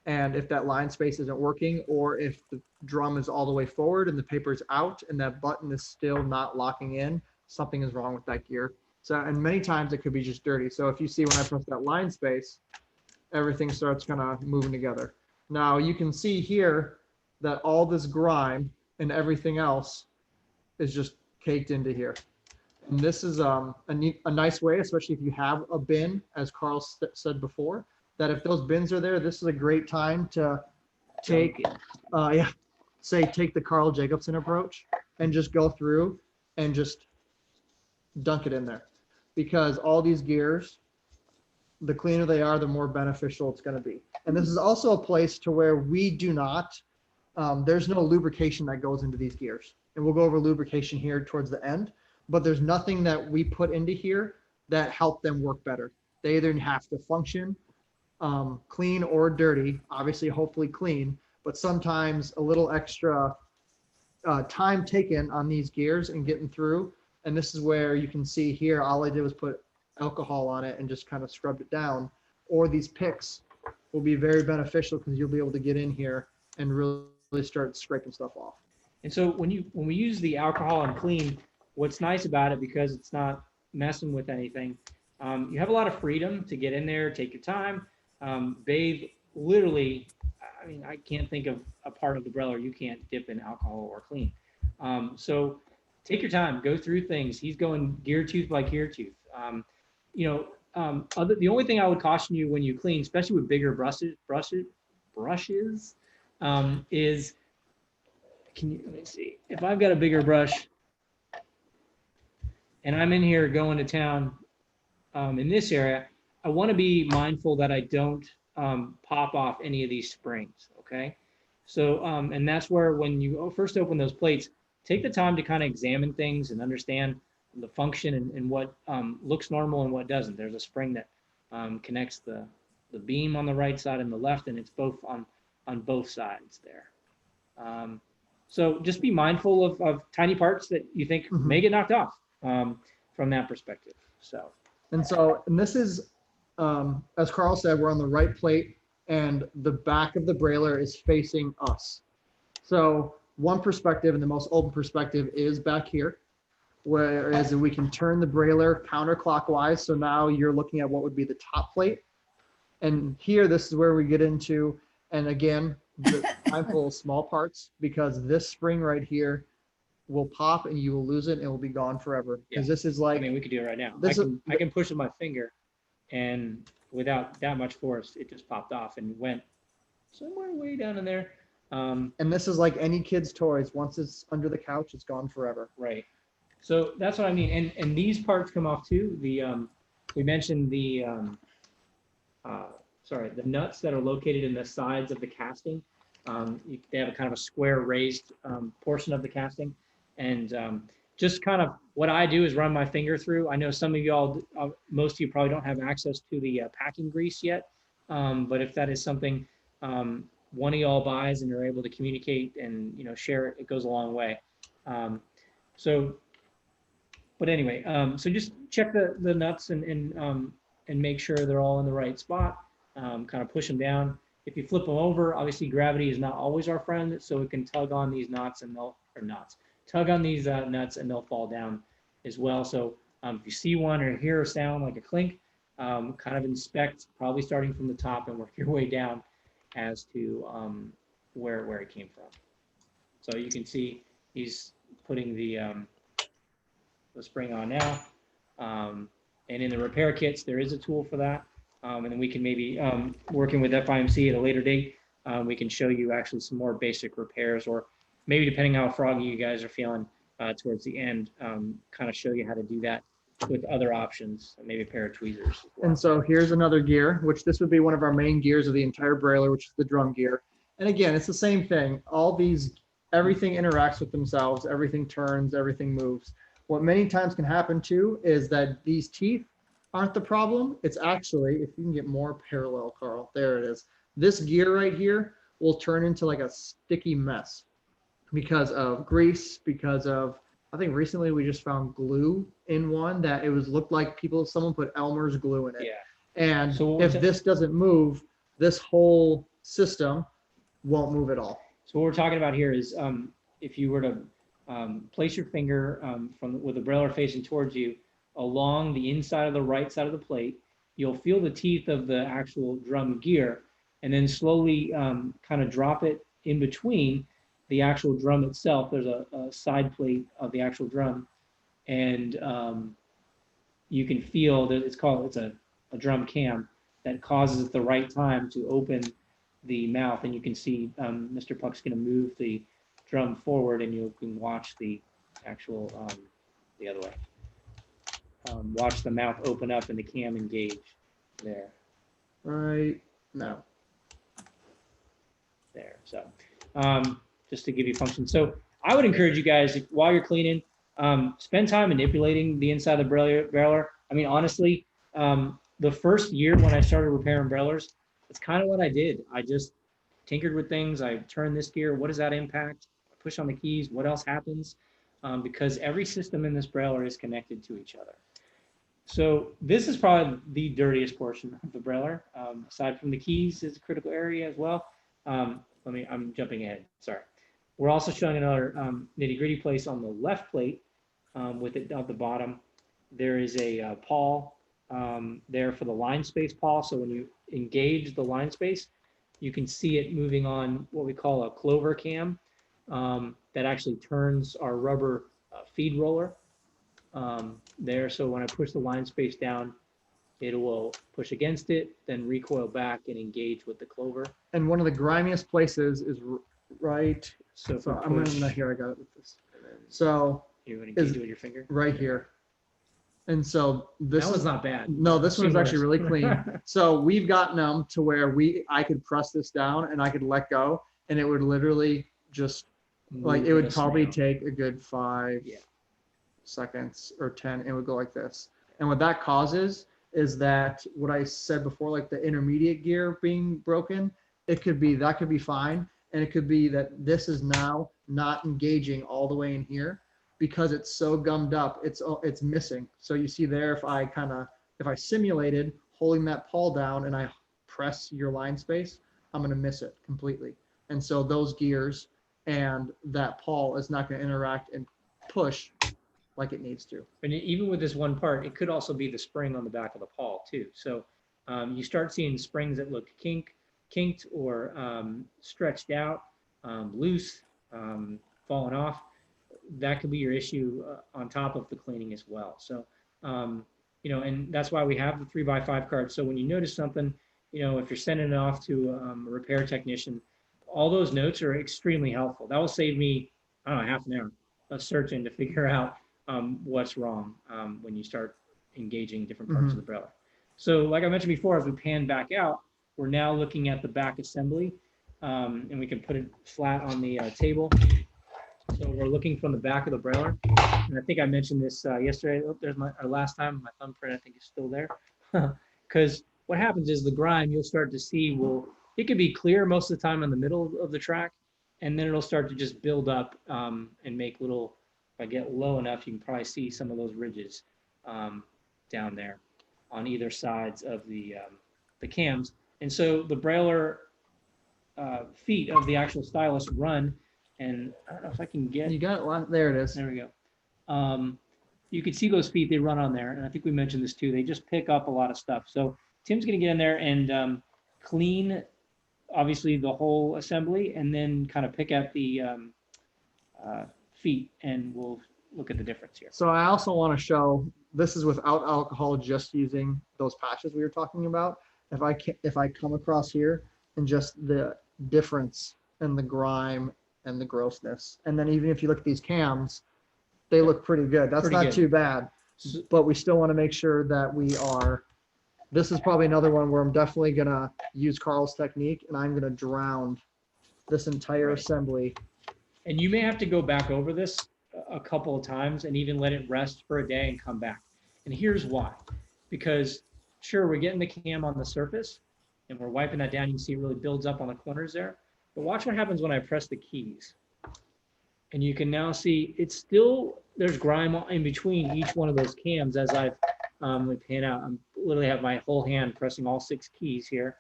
[SPEAKER 2] And if that line space isn't working, or if the drum is all the way forward and the paper is out and that button is still not locking in, something is wrong with that gear. So, and many times it could be just dirty. So if you see when I press that line space, everything starts kind of moving together. Now you can see here that all this grime and everything else is just caked into here. And this is a nice way, especially if you have a bin, as Carl said before, that if those bins are there, this is a great time to take, take the Carl Jacobson approach and just go through and just dunk it in there. Because all these gears, the cleaner they are, the more beneficial it's going to be. And this is also a place to where we do not, there's no lubrication that goes into these gears. And we'll go over lubrication here towards the end, but there's nothing that we put into here that help them work better. They either have to function clean or dirty, obviously, hopefully clean, but sometimes a little extra time taken on these gears and getting through. And this is where you can see here, all I did was put alcohol on it and just kind of scrubbed it down. Or these picks will be very beneficial because you'll be able to get in here and really start scraping stuff off.
[SPEAKER 3] And so when we use the alcohol and clean, what's nice about it, because it's not messing with anything, you have a lot of freedom to get in there, take your time, bathe. Literally, I mean, I can't think of a part of the Brailler you can't dip in alcohol or clean. So take your time, go through things. He's going gear tooth by gear tooth. The only thing I would caution you when you clean, especially with bigger brushes, is, let me see, if I've got a bigger brush and I'm in here going to town in this area, I want to be mindful that I don't pop off any of these springs, okay? So, and that's where when you first open those plates, take the time to kind of examine things and understand the function and what looks normal and what doesn't. There's a spring that connects the beam on the right side and the left, and it's both on both sides there. So just be mindful of tiny parts that you think may get knocked off from that perspective. So.
[SPEAKER 2] And this is, as Carl said, we're on the right plate and the back of the Brailler is facing us. So one perspective and the most open perspective is back here, whereas we can turn the Brailler counterclockwise. So now you're looking at what would be the top plate. And here, this is where we get into, and again, the mindful of small parts, because this spring right here will pop and you will lose it and it will be gone forever. Because this is like,
[SPEAKER 3] I mean, we could do it right now. I can push with my finger, and without that much force, it just popped off and went somewhere way down in there.
[SPEAKER 2] And this is like any kid's toys. Once it's under the couch, it's gone forever.
[SPEAKER 3] Right. So that's what I mean. And these parts come off too. We mentioned the nuts that are located in the sides of the casting. They have a kind of a square raised portion of the casting. And just kind of what I do is run my finger through. I know some of y'all, most of you probably don't have access to the packing grease yet. But if that is something one of y'all buys and you're able to communicate and share it, it goes a long way. But anyway, so just check the nuts and make sure they're all in the right spot. Kind of push them down. If you flip them over, obviously gravity is not always our friend, so it can tug on these nuts and tug on these nuts and they'll fall down as well. So if you see one or hear a sound like a clink, kind of inspect, probably starting from the top and work your way down as to where it came from. So you can see he's putting the spring on now. And in the repair kits, there is a tool for that. And then we can maybe, working with FIMC at a later date, we can show you actually some more basic repairs, or maybe depending how froggy you guys are feeling towards the end, kind of show you how to do that with other options, maybe a pair of tweezers as well.
[SPEAKER 2] And so here's another gear, which this would be one of our main gears of the entire Brailler, which is the drum gear. And again, it's the same thing. All these, everything interacts with themselves, everything turns, everything moves. What many times can happen too is that these teeth aren't the problem. It's actually, if you can get more parallel, Carl, there it is. This gear right here will turn into like a sticky mess because of grease, because of, I think recently we just found glue in one that it looked like someone put Elmer's glue in it.
[SPEAKER 3] Yeah.
[SPEAKER 2] And
[SPEAKER 3] so
[SPEAKER 2] if this doesn't move, this whole system won't move at all.
[SPEAKER 3] So what we're talking about here is if you were to place your finger with the Brailler facing towards you along the inside of the right side of the plate, you'll feel the teeth of the actual drum gear, and then slowly kind of drop it in between the actual drum itself. There's a side plate of the actual drum, and you can feel that it's a drum cam that causes at the right time to open the mouth, and you can see Mr. Puck's going to move the drum forward, and you can watch the actual the other way. Watch the mouth open up and the cam engage there.
[SPEAKER 2] Right now.
[SPEAKER 3] There. So just to give you function. So I would encourage you guys, while you're cleaning, spend time manipulating the inside of the Brailler. I mean, honestly, the first year when I started repairing Braillers, that's kind of what I did. I just tinkered with things. I turned this gear. What does that impact? push on the keys, what else happens, because every system in this Brailler is connected to each other. So this is probably the dirtiest portion of the Brailler. Aside from the keys is a critical area as well. I'm jumping ahead, sorry. We're also showing another nitty-gritty place on the left plate with it at the bottom. There is a pawl there for the line space pawl. So when you engage the line space, you can see it moving on what we call a clover cam that actually turns our rubber feed roller there. So when I push the line space down, it will push against it, then recoil back and engage with the clover.
[SPEAKER 2] And one of the grimiest places is right.
[SPEAKER 3] So,
[SPEAKER 2] I'm gonna here. I got it with this. So
[SPEAKER 3] you're going to engage it with your finger
[SPEAKER 2] right here. And so this
[SPEAKER 3] that was
[SPEAKER 2] is
[SPEAKER 3] not bad.
[SPEAKER 2] No, this one's actually really
[SPEAKER 3] Worse.
[SPEAKER 2] clean. So we've gotten them to where I could press this down and I could let go, and it would literally just like it would probably take a good 5 seconds or 10. It would go like this. And what that causes is that what I said before, like the intermediate gear being broken, that could be fine. And it could be that this is now not engaging all the way in here because it's so gummed up, it's missing. So you see there, if I simulated holding that pawl down and I press your line space, I'm gonna miss it completely. And so those gears and that pawl is not gonna interact and push like it needs to.
[SPEAKER 3] And even with this one part, it could also be the spring on the back of the pawl too. So you start seeing springs that look kinked or stretched out, loose, falling off. That could be your issue on top of the cleaning as well. So, and that's why we have the 3x5 card. So when you notice something, if you're sending it off to a repair technician, all those notes are extremely helpful. That will save me, I don't know, half an hour of searching to figure out what's wrong when you start engaging different parts of the Brailler. So like I mentioned before, as we pan back out, we're now looking at the back assembly, and we can put it flat on the table. So we're looking from the back of the Brailler, and I think I mentioned this yesterday. Oh, there's our last time. My thumbprint, I think, is still there. Because what happens is the grime, you'll start to see, it could be clear most of the time in the middle of the track, and then it'll start to just build up and make little, if I get low enough, you can probably see some of those ridges down there on either sides of the cams. And so the Brailler feet of the actual stylus run, and I don't know if I can get.
[SPEAKER 2] You got it. There it is.
[SPEAKER 3] There we go. You can see those feet, they run on there. And I think we mentioned this too. They just pick up a lot of stuff. So Tim's going to get in there and clean, obviously, the whole assembly, and then kind of pick at the feet, and we'll look at the difference here.
[SPEAKER 2] So I also want to show, this is without alcohol, just using those patches we were talking about. If I come across here and just the difference in the grime and the grossness, and then even if you look at these cams, they look pretty good. That's not too bad, but we still want to make sure that this is probably another one where I'm definitely gonna use Carl's technique, and I'm gonna drown this entire assembly.
[SPEAKER 3] And you may have to go back over this a couple of times and even let it rest for a day and come back. And here's why. Because sure, we're getting the cam on the surface and we're wiping that down. You can see it really builds up on the corners there. But watch what happens when I press the keys. And you can now see there's grime in between each one of those cams as I've let me pan out. I'm literally have my whole hand pressing all 6 keys here.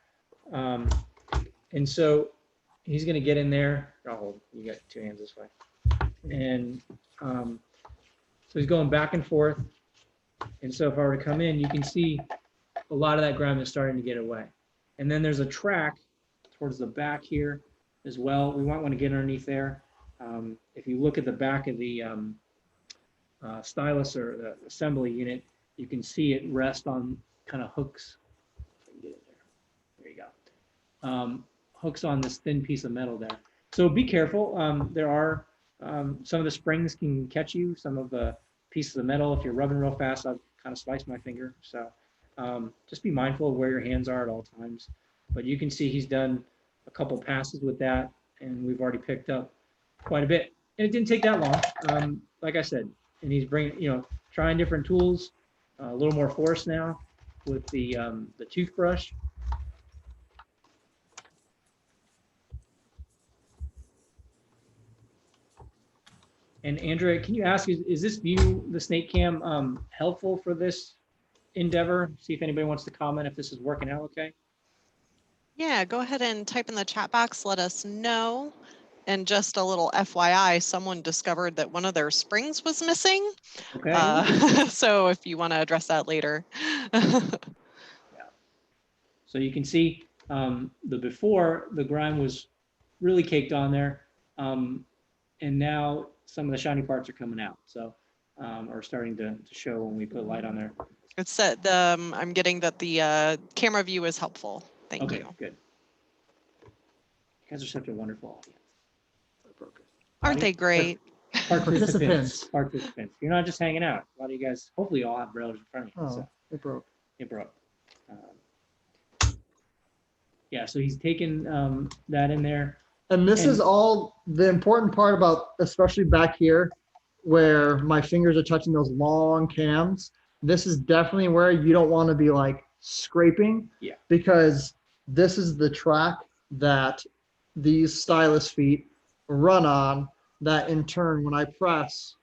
[SPEAKER 3] And so he's going to get in there. Oh, you got 2 hands this way. And so he's going back and forth. And so if I were to come in, you can see a lot of that grime is starting to get away. And then there's a track towards the back here as well. We might want to get underneath there. If you look at the back of the stylus or the assembly unit, you can see it rest on kind of hooks. If I can get it there. There you go. Hooks on this thin piece of metal there. So be careful. There are some of the springs can catch you. Some of the pieces of metal, if you're rubbing real fast, I've kind of sliced my finger. So just be mindful of where your hands are at all times. But you can see he's done a couple passes with that, and we've already picked up quite a bit. And it didn't take that long, like I said. And he's bringing, trying different tools, a little more force now with the toothbrush. And Andrea, can you ask, is this view, the snake cam, helpful for this endeavor? See if anybody wants to comment if this is working out okay.
[SPEAKER 4] Yeah, go ahead and type in the chat box, let us know. And just a little FYI, someone discovered that one of their springs was missing.
[SPEAKER 3] Okay.
[SPEAKER 4] So if you want to address that later.
[SPEAKER 3] Yeah. So you can see the before, the grime was really caked on there. And now some of the shiny parts are coming out. So, are starting to show when we put light on there.
[SPEAKER 4] It's I'm getting that the camera view is helpful. Thank you.
[SPEAKER 3] Good. You guys are such a wonderful audience.
[SPEAKER 4] Aren't they great?
[SPEAKER 3] Participants. You're not just hanging out. A lot of you guys, hopefully you all have Braillers in front of you.
[SPEAKER 2] Oh,
[SPEAKER 3] So
[SPEAKER 2] it broke.
[SPEAKER 3] it broke. Yeah, so he's taken that in there.
[SPEAKER 2] And this is all the important part about, especially back here, where my fingers are touching those long cams. This is definitely where you don't want to be like scraping.
[SPEAKER 3] Yeah.
[SPEAKER 2] Because this is the track that these stylus feet run on, that in turn, when I press,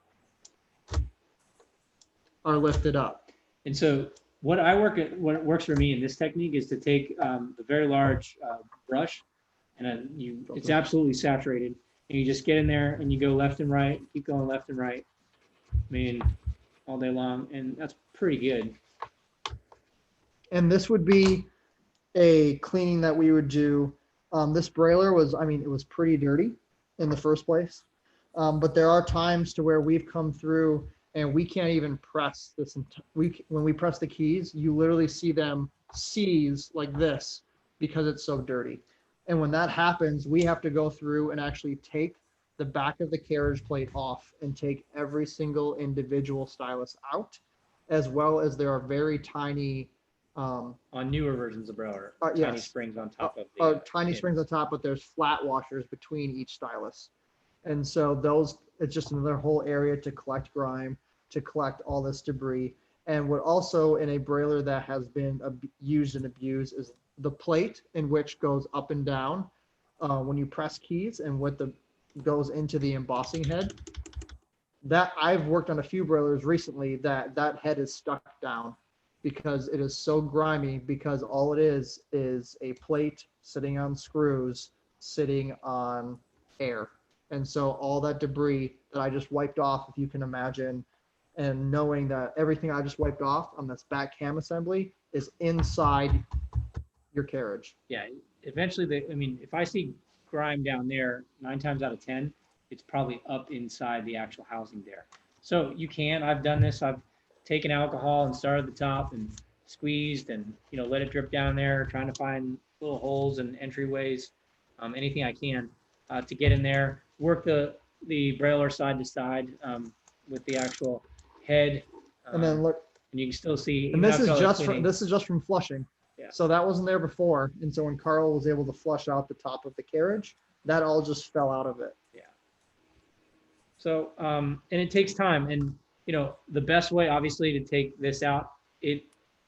[SPEAKER 2] are lifted up.
[SPEAKER 3] And so what works for me in this technique is to take a very large brush, and it's absolutely saturated, and you just get in there and you go left and right, keep going left and right, I mean, all day long, and that's pretty good.
[SPEAKER 2] And this would be a cleaning that we would do. This Brailler was, I mean, it was pretty dirty in the first place. But there are times to where we've come through and we can't even press this. When we press the keys, you literally see them seize like this because it's so dirty. And when that happens, we have to go through and actually take the back of the carriage plate off and take every single individual stylus out, as well as there are very tiny
[SPEAKER 3] on newer versions of Brailler, tiny
[SPEAKER 2] yes.
[SPEAKER 3] springs on top of the
[SPEAKER 2] tiny springs on top, but there's flat washers between each stylus. And so those, it's just another whole area to collect grime, to collect all this debris. And what also in a Brailler that has been used and abused is the plate in which goes up and down when you press keys, and what goes into the embossing head. That I've worked on a few Braillers recently that head is stuck down because it is so grimy, because all it is a plate sitting on screws, sitting on air. And so all that debris that I just wiped off, if you can imagine, and knowing that everything I just wiped off on this back cam assembly is inside your carriage.
[SPEAKER 3] Yeah, eventually, I mean, if I see grime down there, 9 times out of 10, it's probably up inside the actual housing there. So I've done this, I've taken alcohol and started at the top and squeezed and, let it drip down there, trying to find little holes and entryways, anything I can to get in there, work the Brailler side to side with the actual head.
[SPEAKER 2] And then look,
[SPEAKER 3] and you can still see.
[SPEAKER 2] and this is just from flushing.
[SPEAKER 3] Yeah.
[SPEAKER 2] So that wasn't there before. And so when Carl was able to flush out the top of the carriage, that all just fell out of it.
[SPEAKER 3] Yeah. So, and it takes time. And, the best way, obviously, to take this out, it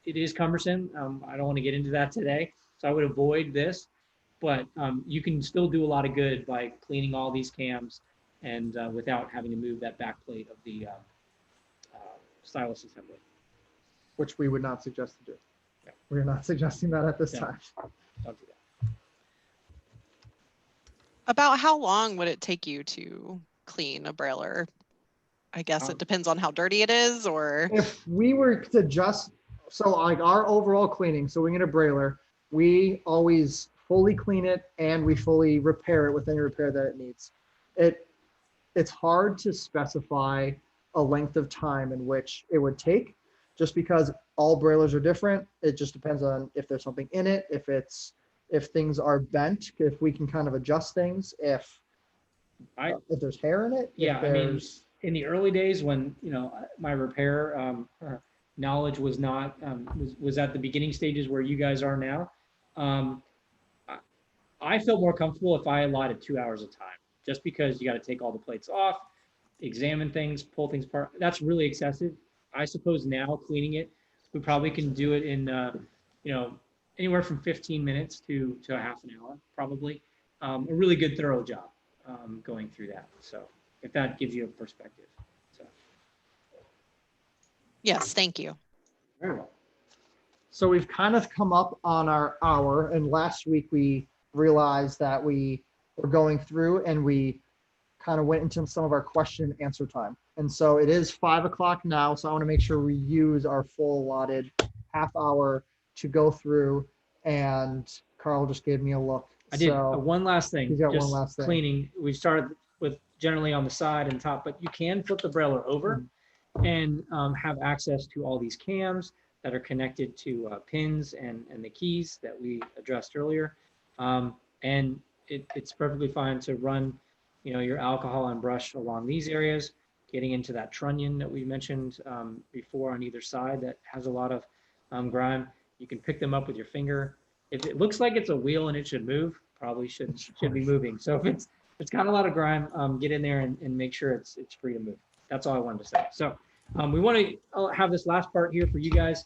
[SPEAKER 3] is cumbersome. I don't want to get into that today. So I would avoid this. But you can still do a lot of good by cleaning all these cams and without having to move that back plate of the stylus assembly.
[SPEAKER 2] Which we would not suggest to do.
[SPEAKER 3] Yeah.
[SPEAKER 2] We're not suggesting that at this time.
[SPEAKER 3] Don't do that.
[SPEAKER 4] About how long would it take you to clean a Brailler? I guess it depends on how dirty it is, or
[SPEAKER 2] if we were to so like our overall cleaning, so we get a Brailler, we always fully clean it and we fully repair it with any repair that it needs. It's hard to specify a length of time in which it would take, just because all Braillers are different. It just depends on if there's something in it, if things are bent, if we can kind of adjust things, if there's hair in it.
[SPEAKER 3] Yeah, I mean, in the early days when my repair knowledge was not was at the beginning stages where you guys are now, I felt more comfortable if I allotted 2 hours of time, just because you got to take all the plates off, examine things, pull things apart. That's really excessive. I suppose now cleaning it, we probably can do it in anywhere from 15 minutes to a half an hour, probably. A really good thorough job going through that. So if that gives you a perspective. So,
[SPEAKER 4] Yes, thank you.
[SPEAKER 3] very well.
[SPEAKER 2] So we've kind of come up on our hour, and last week we realized that we were going through and we kind of went into some of our question and answer time. And so it is 5 o'clock now, so I want to make sure we use our full allotted half hour to go through, and Carl just gave me a look.
[SPEAKER 3] I did.
[SPEAKER 2] So
[SPEAKER 3] One last thing.
[SPEAKER 2] he's got one
[SPEAKER 3] Just
[SPEAKER 2] last thing.
[SPEAKER 3] cleaning. We started with generally on the side and top, but you can flip the Brailler over and have access to all these cams that are connected to pins and the keys that we addressed earlier. And it's perfectly fine to run, your alcohol and brush along these areas, getting into that trunnion that we mentioned before on either side that has a lot of grime. You can pick them up with your finger. If it looks like it's a wheel and it should move, probably should be moving. So if it's got a lot of grime, get in there and make sure it's free to move. That's all I wanted to say. So we want to have this last part here for you guys.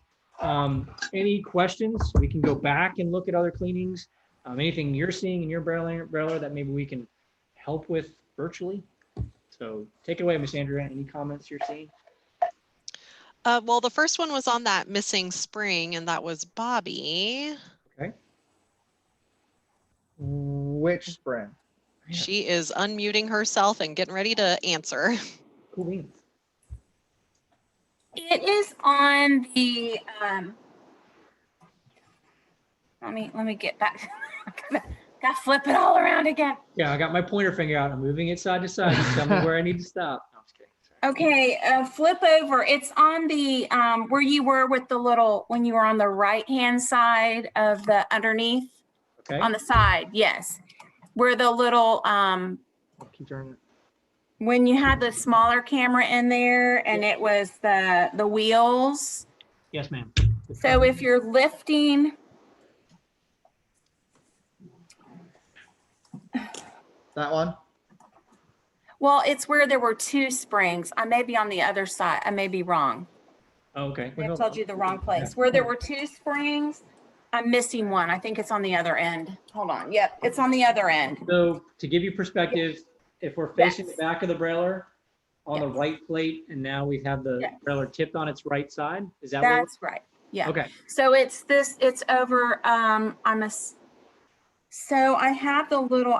[SPEAKER 3] Any questions? We can go back and look at other cleanings. Anything you're seeing in your Brailler that maybe we can help with virtually. So take it away, Miss Andrea. Any comments you're seeing?
[SPEAKER 4] Well, the first one was on that missing spring, and that was Bobby.
[SPEAKER 3] Okay.
[SPEAKER 2] Which spring?
[SPEAKER 3] Yeah.
[SPEAKER 4] She is unmuting herself and getting ready to answer.
[SPEAKER 3] Cool beans.
[SPEAKER 5] It is on the, let me get back. Got to flip it all around again.
[SPEAKER 3] Yeah, I got my pointer finger out. I'm moving it side to side. Just tell me where I need to stop. No, I'm just kidding. Sorry.
[SPEAKER 5] Okay, flip over. It's on the, where you were with the little, when you were on the right-hand side of the underneath,
[SPEAKER 3] Okay.
[SPEAKER 5] on the side, yes. Where the little,
[SPEAKER 2] Keep turning it.
[SPEAKER 5] when you had the smaller camera in there and it was the wheels.
[SPEAKER 3] Yes, ma'am.
[SPEAKER 5] So if you're lifting,
[SPEAKER 2] That one?
[SPEAKER 5] well, it's where there were two springs. I may be on the other side. I may be wrong.
[SPEAKER 3] Oh, okay.
[SPEAKER 5] I told you the wrong place. Where there were two springs, I'm missing one. I think it's on the other end. Hold on. Yep, it's on the other end.
[SPEAKER 3] So to give you perspective, if we're facing
[SPEAKER 5] Yes.
[SPEAKER 3] the back of the Brailler on the
[SPEAKER 5] Yes.
[SPEAKER 3] right plate, and now we have the
[SPEAKER 5] Yes.
[SPEAKER 3] Brailler tipped on its right side, is that what?
[SPEAKER 5] That's right. Yeah.
[SPEAKER 3] Okay.
[SPEAKER 5] So it's this, it's over, so I have the little,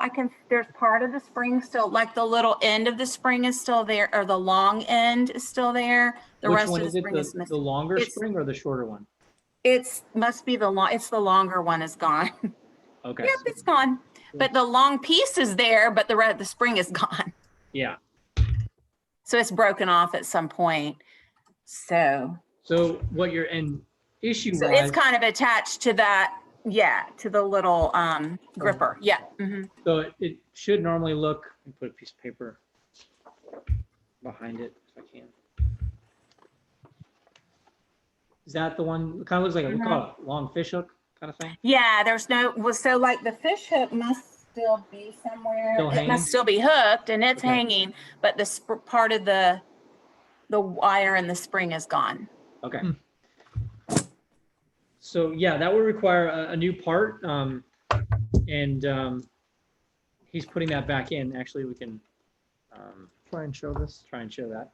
[SPEAKER 5] there's part of the spring still, like the little end of the spring is still there, or the long end is still there. The
[SPEAKER 3] Which
[SPEAKER 5] rest
[SPEAKER 3] one
[SPEAKER 5] of
[SPEAKER 3] is
[SPEAKER 5] the
[SPEAKER 3] it?
[SPEAKER 5] spring is
[SPEAKER 3] The
[SPEAKER 5] missing.
[SPEAKER 3] longer
[SPEAKER 5] It's-
[SPEAKER 3] spring or the shorter one?
[SPEAKER 5] Must be it's the longer one is gone.
[SPEAKER 3] Okay.
[SPEAKER 5] Yep, it's gone. But the long piece is there, but the spring is gone.
[SPEAKER 3] Yeah.
[SPEAKER 5] So it's broken off at some point. So
[SPEAKER 3] So what you're issue
[SPEAKER 5] it's
[SPEAKER 3] wise,
[SPEAKER 5] kind of attached to that, to the little gripper. Yeah. Mhm.
[SPEAKER 3] so it should normally look, let me put a piece of paper behind it if I can. Is that the one? It kind of looks like a, we call it long fish hook kind of thing.
[SPEAKER 5] Yeah, so like the fish hook must still be somewhere.
[SPEAKER 3] Still
[SPEAKER 5] It
[SPEAKER 3] hanging?
[SPEAKER 5] must still be hooked and it's
[SPEAKER 3] Okay.
[SPEAKER 5] hanging, but the part of the wire and the spring is gone.
[SPEAKER 3] Okay. So yeah, that would require a new part, and he's putting that back in. Actually, we can
[SPEAKER 2] Try and show this.
[SPEAKER 3] try and show that.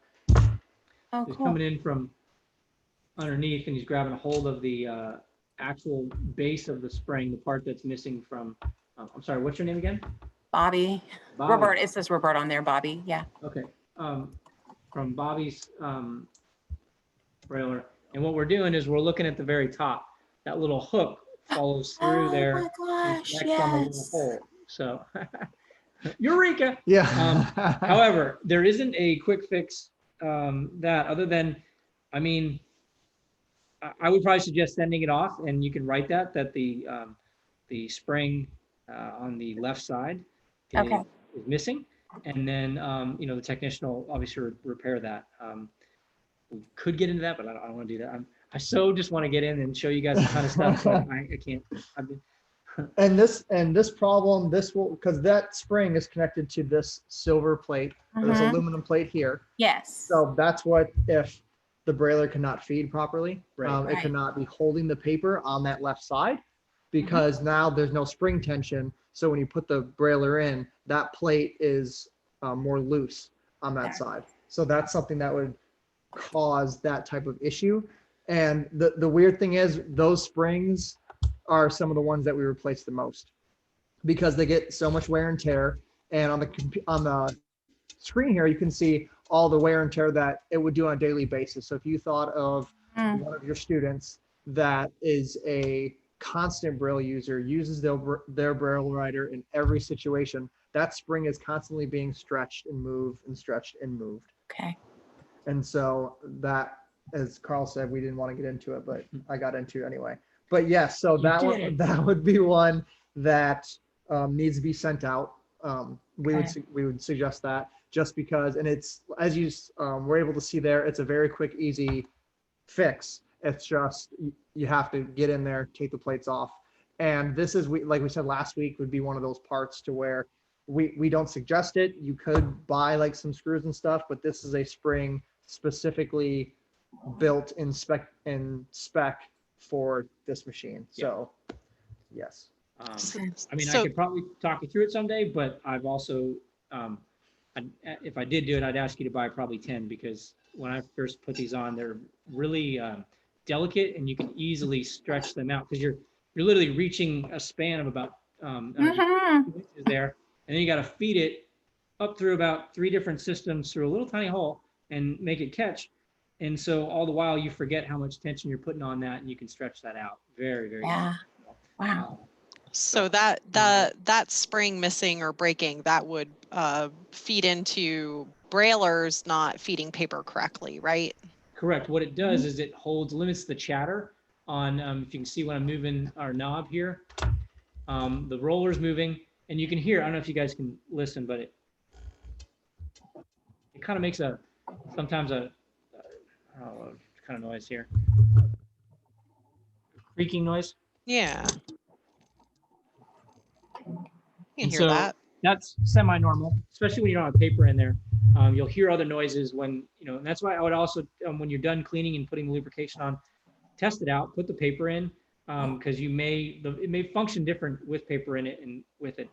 [SPEAKER 5] Oh,
[SPEAKER 3] He's
[SPEAKER 5] cool.
[SPEAKER 3] coming in from underneath, and he's grabbing a hold of the actual base of the spring, the part that's missing from. I'm sorry, what's your name again?
[SPEAKER 5] Bobby.
[SPEAKER 3] Bobby.
[SPEAKER 5] Robert, it says Robert on there, Bobby. Yeah.
[SPEAKER 3] Okay. From Bobby's Brailler, and what we're doing is we're looking at the very top. That little hook follows through there.
[SPEAKER 5] Oh my
[SPEAKER 3] and
[SPEAKER 5] gosh,
[SPEAKER 3] connects on the little
[SPEAKER 5] yes.
[SPEAKER 3] hole. So, Eureka!
[SPEAKER 2] Yeah.
[SPEAKER 3] However, there isn't a quick fix that other than, I mean, I would probably suggest sending it off, and you can write that the spring on the left side
[SPEAKER 5] Okay.
[SPEAKER 3] is missing, and then the technician will obviously repair that. We could get into that, but I don't want to do that. I so just want to get in and show you guys the kind of stuff, but I can't.
[SPEAKER 2] And this problem, because that spring is connected to this silver plate, or this
[SPEAKER 5] Mhm.
[SPEAKER 2] aluminum plate here.
[SPEAKER 5] Yes.
[SPEAKER 2] So that's what, if the Brailler cannot feed properly,
[SPEAKER 3] Right.
[SPEAKER 2] it
[SPEAKER 5] Right.
[SPEAKER 2] cannot be holding the paper on that left side, because now there's no spring tension. So when you put the Brailler in, that plate is more loose. on that
[SPEAKER 5] Okay.
[SPEAKER 2] side. So that's something that would cause that type of issue. And the weird thing is those springs are some of the ones that we replace the most because they get so much wear and tear. And on the screen here, you can see all the wear and tear that it would do on a daily basis. So if you thought of one of your students that is a constant Braille user, uses their Braille writer in every situation, that spring is constantly being stretched and moved and stretched and moved.
[SPEAKER 5] Okay.
[SPEAKER 2] And so that, as Carl said, we didn't want to get into it, but I got into it anyway. But yes, so that would be one that needs to be sent out. We would suggest that just because, and it's, as you were able to see there, it's a very quick, easy fix. It's just, you have to get in there, take the plates off. And this is, like we said last week, would be one of those parts to where we don't suggest it. You could buy like some screws and stuff, but this is a spring specifically built in spec for this machine. So yes.
[SPEAKER 3] I mean, I could probably talk you through it someday, but I've also, if I did do it, I'd ask you to buy probably 10 because when I first put these on, they're really delicate and you can easily stretch them out because you're literally reaching a span of about 2 inches there, and then you got to feed it up through about 3 different systems through a little tiny hole and make it catch. And so all the while you forget how much tension you're putting on that, and you can stretch that out very, very easily.
[SPEAKER 5] Wow.
[SPEAKER 4] So that spring missing or breaking, that would feed into Braillers not feeding paper correctly, right?
[SPEAKER 3] Correct. What it does is it limits the chatter on, if you can see when I'm moving our knob here, the roller's moving, and you can hear, I don't know if you guys can listen, but it kind of makes sometimes a kind of noise here. Creaking noise.
[SPEAKER 4] Yeah. You can hear
[SPEAKER 3] So
[SPEAKER 4] that.
[SPEAKER 3] that's semi-normal, especially when you don't have paper in there. You'll hear other noises when, and that's why I would also, when you're done cleaning and putting the lubrication on, test it out, put the paper in, because it may function different with paper in it and with it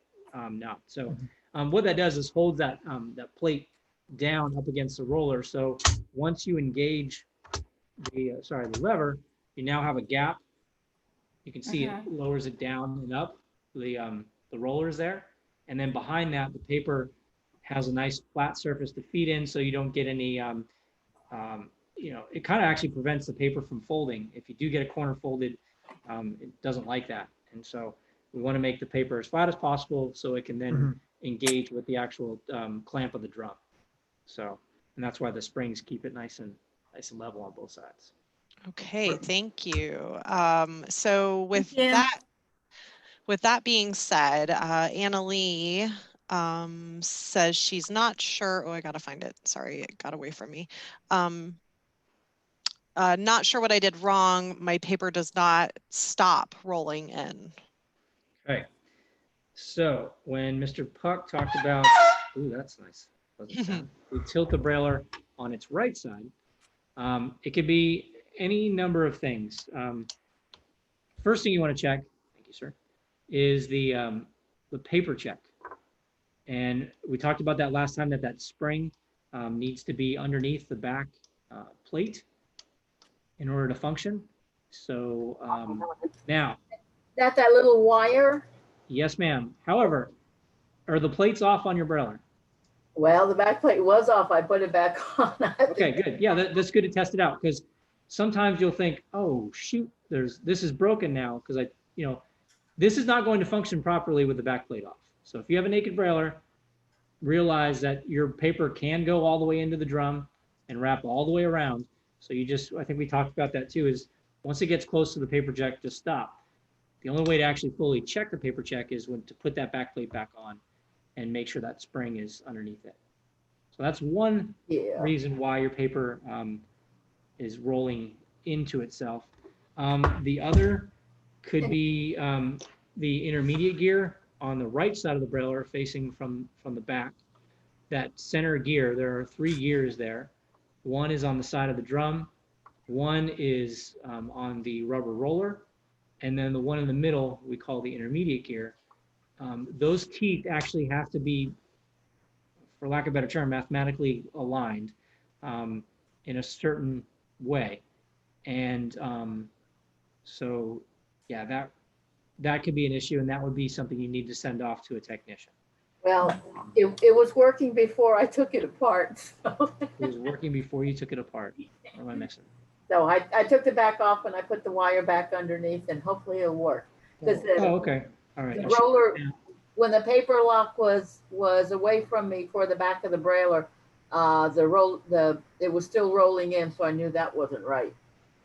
[SPEAKER 3] not. So what that does is holds that plate down up against the roller. So once you engage the lever, you now have a gap. You can see it lowers it down and up. The roller is there, and then behind that, the paper has a nice flat surface to feed in, so you don't get any. It kind of actually prevents the paper from folding. If you do get a corner folded, it doesn't like that, and so we want to make the paper as flat as possible so it can then engage with the actual clamp of the drum. So, and that's why the springs keep it nice and level on both sides.
[SPEAKER 4] Okay, thank you. So with that being said, Anna Lee says she's not sure. Oh, I gotta find it. Sorry, it got away from me. Not sure what I did wrong. My paper does not stop rolling in. Okay.
[SPEAKER 3] So when Mr. Puck talked about, ooh, that's nice. We tilt the Brailler on its right side. It could be any number of things. First thing you want to check, thank you, sir, is the paper check. And we talked about that last time, that spring needs to be underneath the back plate in order to function. So now.
[SPEAKER 6] That little wire?
[SPEAKER 3] Yes, ma'am. However, are the plates off on your Brailler?
[SPEAKER 6] Well, the back plate was off. I put it back on.
[SPEAKER 3] Okay, good. Yeah, that's good to test it out, because sometimes you'll think, oh shoot, this is broken now, because this is not going to function properly with the back plate off. So if you have a naked Brailler, realize that your paper can go all the way into the drum and wrap all the way around. So I think we talked about that too, is once it gets close to the paper check, just stop. The only way to actually fully check the paper check is to put that back plate back on and make sure that spring is underneath it. So that's one reason why your paper is rolling into itself. The other could be the intermediate gear on the right side of the Brailler facing from the back. That center gear, there are 3 gears there. One is on the side of the drum, one is on the rubber roller, and then the one in the middle we call the intermediate gear. Those teeth actually have to be for lack of a better term, mathematically aligned in a certain way. And so, yeah, that could be an issue, and that would be something you need to send off to a technician.
[SPEAKER 6] Well, it was working before I took it apart. So,
[SPEAKER 3] It was working before you took it apart. Or am I missing?
[SPEAKER 6] so I took the back off and I put the wire back underneath, and hopefully it'll work. Because
[SPEAKER 3] Oh, okay. All right.
[SPEAKER 6] the roller, when the paper lock was away from me for the back of the Brailler, it was still rolling in, so I knew that wasn't right.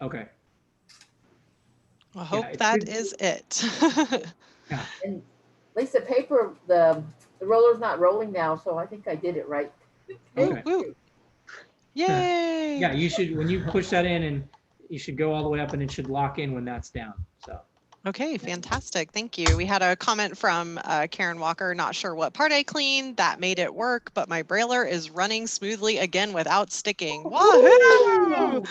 [SPEAKER 3] Okay.
[SPEAKER 4] I hope
[SPEAKER 3] it
[SPEAKER 4] that
[SPEAKER 3] should-
[SPEAKER 4] is it.
[SPEAKER 6] And at least the paper, the roller's not rolling now, so I think I did it right.
[SPEAKER 3] Okay.
[SPEAKER 4] Woo. Yay.
[SPEAKER 3] Yeah, you should, when you push that in, and you should go all the way up, and it should lock in when that's down. So.
[SPEAKER 4] Okay, fantastic. Thank you. We had a comment from Karen Walker, not sure what part I cleaned. That made it work, but my Brailler is running smoothly again without sticking. Woohoo!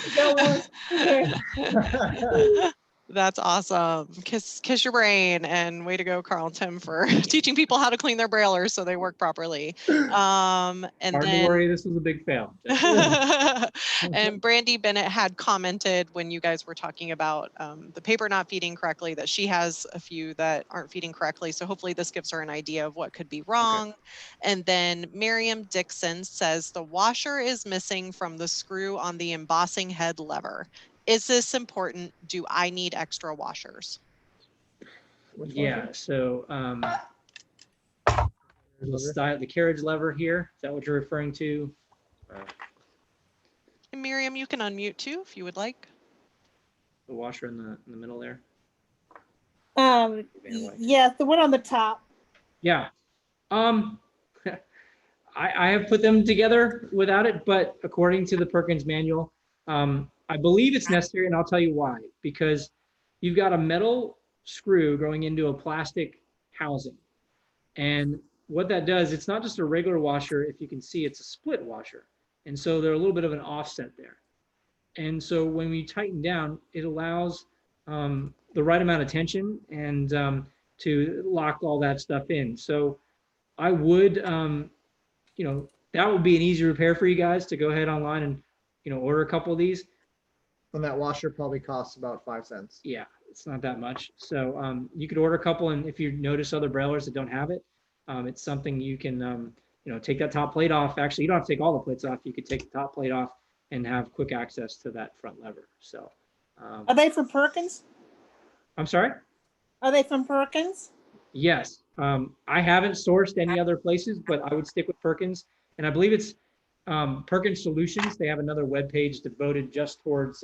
[SPEAKER 4] That's awesome. Kiss your brain, and way to go, Carl and Tim, for teaching people how to clean their Braillers so they work properly. And
[SPEAKER 3] Hard to worry, this was a big fail.
[SPEAKER 4] and Brandy Bennett had commented when you guys were talking about the paper not feeding correctly that she has a few that aren't feeding correctly. So hopefully this gives her an idea of what could be wrong. Okay. And then Miriam Dixon says the washer is missing from the screw on the embossing head lever. Is this important? Do I need extra washers?
[SPEAKER 3] Yeah, so the carriage lever here, is that what you're referring to?
[SPEAKER 4] And Miriam, you can unmute too if you would like.
[SPEAKER 3] The washer in the middle there?
[SPEAKER 7] Yes, the one on the top.
[SPEAKER 3] Yeah. I have put them together without it, but according to the Perkins manual, I believe it's necessary, and I'll tell you why. Because you've got a metal screw going into a plastic housing. And what that does, it's not just a regular washer. If you can see, it's a split washer. And so they're a little bit of an offset there. And so when we tighten down, it allows the right amount of tension and to lock all that stuff in. So I would, that would be an easy repair for you guys to go ahead online and, order a couple of these.
[SPEAKER 2] And that washer probably costs about 5 cents.
[SPEAKER 3] Yeah, it's not that much. So you could order a couple, and if you notice other Braillers that don't have it, it's something you can, take that top plate off. Actually, you don't have to take all the plates off. You could take the top plate off and have quick access to that front lever. So.
[SPEAKER 7] Are they from Perkins?
[SPEAKER 3] I'm sorry?
[SPEAKER 7] Are they from Perkins?
[SPEAKER 3] Yes. I haven't sourced any other places, but I would stick with Perkins. And I believe it's Perkins Solutions. They have another webpage devoted just towards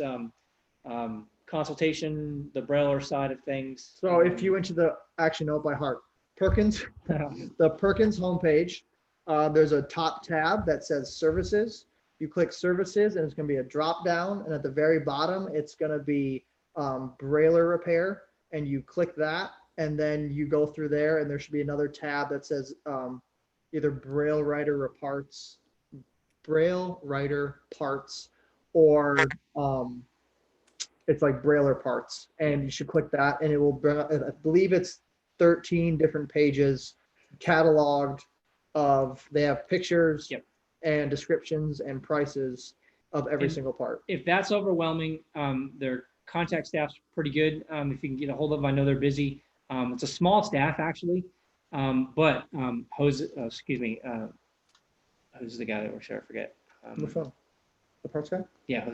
[SPEAKER 3] consultation, the Brailler side of things.
[SPEAKER 2] So if you went to the, actually know it by heart, Perkins, the Perkins homepage, there's a top tab that says services. You click services, and it's going to be a drop down. And at the very bottom, it's going to be Brailler repair. And you click that, and then you go through there, and there should be another tab that says either Braille Writer parts, or it's like Brailler parts, and you should click that, and it will, I believe it's 13 different pages cataloged of, they have pictures.
[SPEAKER 3] Yep.
[SPEAKER 2] And descriptions and prices of every single part.
[SPEAKER 3] If that's overwhelming, their contact staff's pretty good. If you can get a hold of them, I know they're busy. It's a small staff actually, but who's the guy that works there? I forget.
[SPEAKER 2] On the phone. The parts guy?
[SPEAKER 3] Yeah,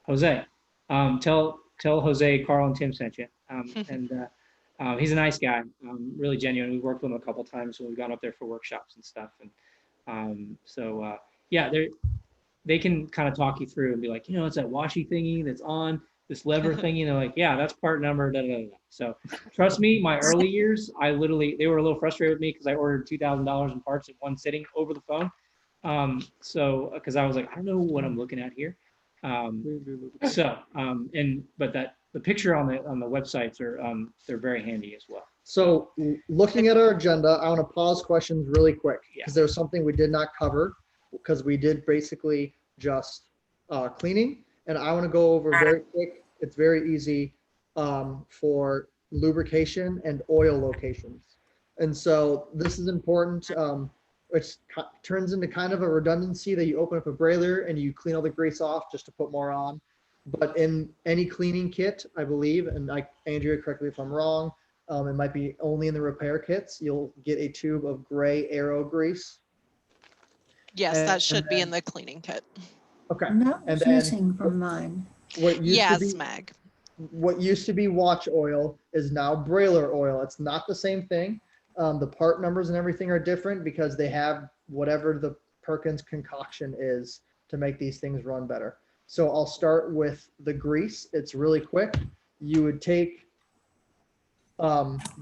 [SPEAKER 3] Jose. Tell Jose Carl and Tim sent you. And he's a nice guy, really genuine. We've worked with him a couple times when we've gone up there for workshops and stuff. And yeah, they can kind of talk you through and be like, it's that washy thingy that's on this lever thingy. They're like, yeah, that's part number. Da, da, da. So trust me, my early years, they were a little frustrated with me because I ordered $2,000 in parts in one sitting over the phone. Because I was like, I don't know what I'm looking at here. But the picture on the websites are they're very handy as well.
[SPEAKER 2] So looking at our agenda, I want to pause questions really quick because
[SPEAKER 3] Yeah.
[SPEAKER 2] there's something we did not cover because we did basically just cleaning, and I want to go over very quick. It's very easy for lubrication and oil locations. And so this is important. which turns into kind of a redundancy that you open up a brailler and you clean all the grease off just to put more on. But in any cleaning kit, I believe, and Andrea, correct me if I'm wrong, it might be only in the repair kits, you'll get a tube of gray Aero grease.
[SPEAKER 4] Yes, that should be
[SPEAKER 2] then-
[SPEAKER 4] in the cleaning kit.
[SPEAKER 2] Okay.
[SPEAKER 8] And that
[SPEAKER 2] And
[SPEAKER 8] was
[SPEAKER 2] then
[SPEAKER 8] missing from mine.
[SPEAKER 2] what used
[SPEAKER 4] Yes,
[SPEAKER 2] to be
[SPEAKER 4] Meg.
[SPEAKER 2] what used to be watch oil is now Brailler oil. It's not the same thing. The part numbers and everything are different because they have whatever the Perkins concoction is to make these things run better. So I'll start with the grease. It's really quick. You would take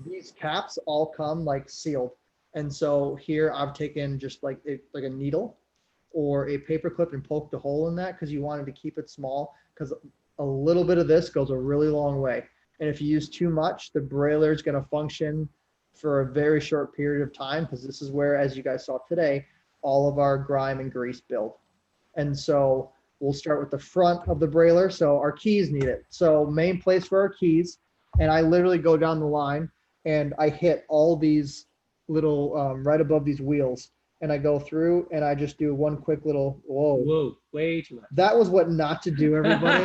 [SPEAKER 2] these caps all come like sealed. And so here I've taken just like a needle or a paper clip and poked a hole in that because you wanted to keep it small, because a little bit of this goes a really long way. And if you use too much, the brailler is going to function for a very short period of time, because this is where, as you guys saw today, all of our grime and grease build. And so we'll start with the front of the brailler. So our keys need it. So main place for our keys. And I literally go down the line and I hit all these little, right above these wheels. And I go through and I just do one quick little,
[SPEAKER 3] Whoa, way too much.
[SPEAKER 2] that was what not to do, everybody.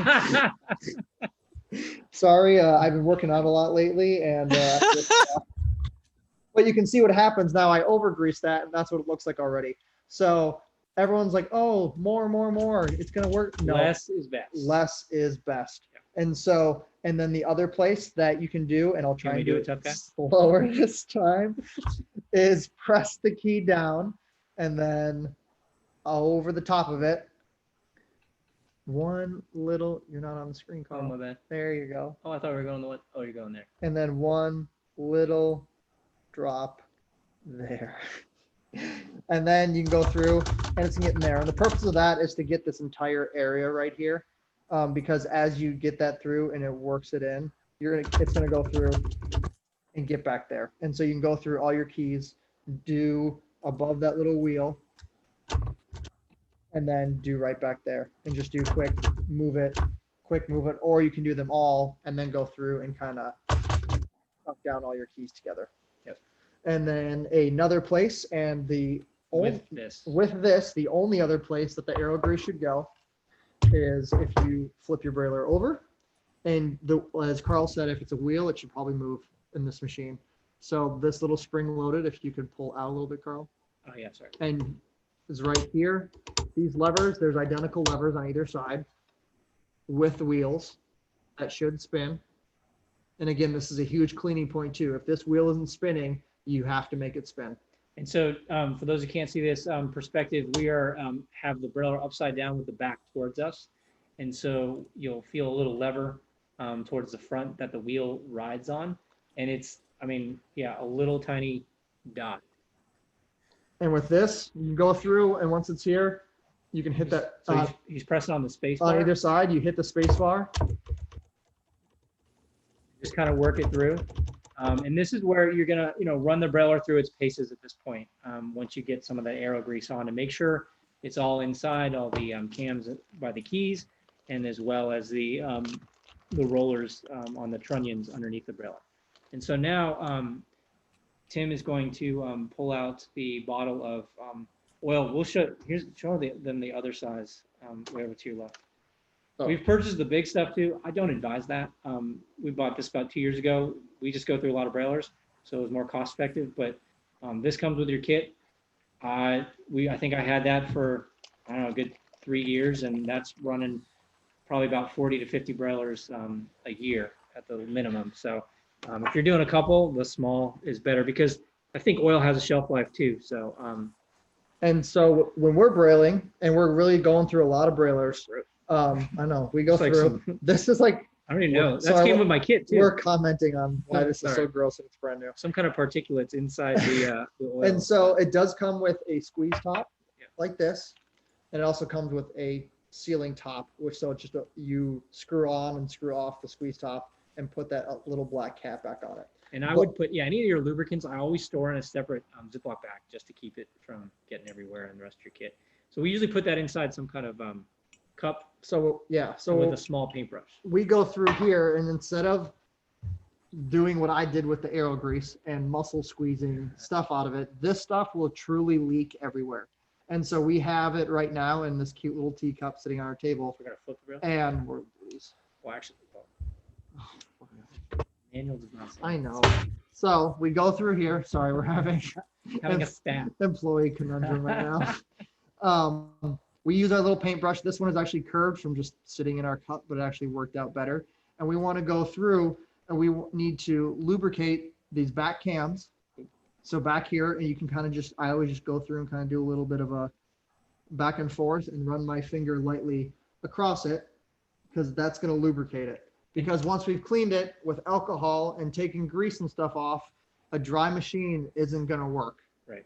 [SPEAKER 2] Sorry, I've been working out a lot lately, and but you can see what happens now. I over grease that, and that's what it looks like already. So everyone's like, "Oh, more! It's gonna work." No,
[SPEAKER 3] Less is best.
[SPEAKER 2] less is best. And so, and then the other place that you can do, and I'll try
[SPEAKER 3] Can we
[SPEAKER 2] and
[SPEAKER 3] do
[SPEAKER 2] do
[SPEAKER 3] it,
[SPEAKER 2] it
[SPEAKER 3] tough guy?
[SPEAKER 2] slower this time, is press the key down, and then over the top of it. One little, you're not on the screen,
[SPEAKER 3] Oh,
[SPEAKER 2] Carl.
[SPEAKER 3] my bad.
[SPEAKER 2] There you go.
[SPEAKER 3] Oh, I thought we were going the one. Oh, you're going there.
[SPEAKER 2] And then one little drop there. And then you can go through and it's getting there. And the purpose of that is to get this entire area right here. Because as you get that through and it works it in, it's gonna go through and get back there. And so you can go through all your keys, do above that little wheel, and then do right back there and just do quick move it, or you can do them all and then go through and kind of tuck down all your keys together.
[SPEAKER 3] Yep.
[SPEAKER 2] And then another place, and the
[SPEAKER 3] With this.
[SPEAKER 2] the only other place that the Aero grease should go is if you flip your brailler over, and as Carl said, if it's a wheel, it should probably move in this machine. So this little spring loaded, if you could pull out a little bit, Carl.
[SPEAKER 3] Oh, yeah, sorry.
[SPEAKER 2] And is right here. These levers, there's identical levers on either side with wheels that should spin. And again, this is a huge cleaning point too. If this wheel isn't spinning, you have to make it spin.
[SPEAKER 3] And so for those who can't see this perspective, we are have the brailler upside down with the back towards us. And so you'll feel a little lever towards the front that the wheel rides on. And it's, I mean, yeah, a little tiny dot.
[SPEAKER 2] And with this, you can go through, and once it's here, you can hit that
[SPEAKER 3] So he's pressing on the space
[SPEAKER 2] on
[SPEAKER 3] bar.
[SPEAKER 2] either side. You hit the space bar.
[SPEAKER 3] Just kind of work it through. And this is where you're gonna, run the brailler through its paces at this point. Once you get some of the Aero grease on, and make sure it's all inside all the cams by the keys, and as well as the rollers on the trunnions underneath the brailler. And so now Tim is going to pull out the bottle of oil. We'll show them the other size way over to your left.
[SPEAKER 2] Oh.
[SPEAKER 3] We've purchased the big stuff too. I don't advise that. We bought this about 2 years ago. We just go through a lot of brailers, so it was more cost effective. But this comes with your kit. I think I had that for, I don't know, a good 3 years, and that's running probably about 40 to 50 brailers a year at the minimum. So if you're doing a couple, the small is better, because I think oil has a shelf life too. So
[SPEAKER 2] And so when we're brailing, and we're really going through a lot of brailers, I know we go
[SPEAKER 3] It's like
[SPEAKER 2] through. This is like
[SPEAKER 3] I don't even know.
[SPEAKER 2] So
[SPEAKER 3] That came with my kit too.
[SPEAKER 2] we're commenting on why
[SPEAKER 3] Oh,
[SPEAKER 2] this is so
[SPEAKER 3] sorry.
[SPEAKER 2] gross and it's brand new.
[SPEAKER 3] Some kind of particulates inside the oil.
[SPEAKER 2] And so it does come with a squeeze top
[SPEAKER 3] Yeah.
[SPEAKER 2] like this. And it also comes with a sealing top, which so it's just you screw on and screw off the squeeze top and put that little black cap back on it.
[SPEAKER 3] And I would put, any of your lubricants, I always store in a separate Ziploc bag just to keep it from getting everywhere in the rest of your kit. So we usually put that inside some kind of cup
[SPEAKER 2] So yeah,
[SPEAKER 3] with
[SPEAKER 2] so
[SPEAKER 3] a small paintbrush.
[SPEAKER 2] we go through here, and instead of doing what I did with the aero grease and muscle squeezing stuff out of it, this stuff will truly leak everywhere. And so we have it right now in this cute little teacup sitting on our table.
[SPEAKER 3] We're gonna flip the reel.
[SPEAKER 2] And
[SPEAKER 3] Well, actually, manual does not say.
[SPEAKER 2] I know. So we go through here. Sorry, we're having
[SPEAKER 3] Having a stat.
[SPEAKER 2] employee conundrum right now. We use our little paintbrush. This one is actually curved from just sitting in our cup, but it actually worked out better. And we want to go through and we need to lubricate these back cams. So back here, and you can kind of just, I always just go through and kind of do a little bit of a back and forth and run my finger lightly across it because that's going to lubricate it. Because once we've cleaned it with alcohol and taken grease and stuff off, a dry machine isn't going to work.
[SPEAKER 3] Right.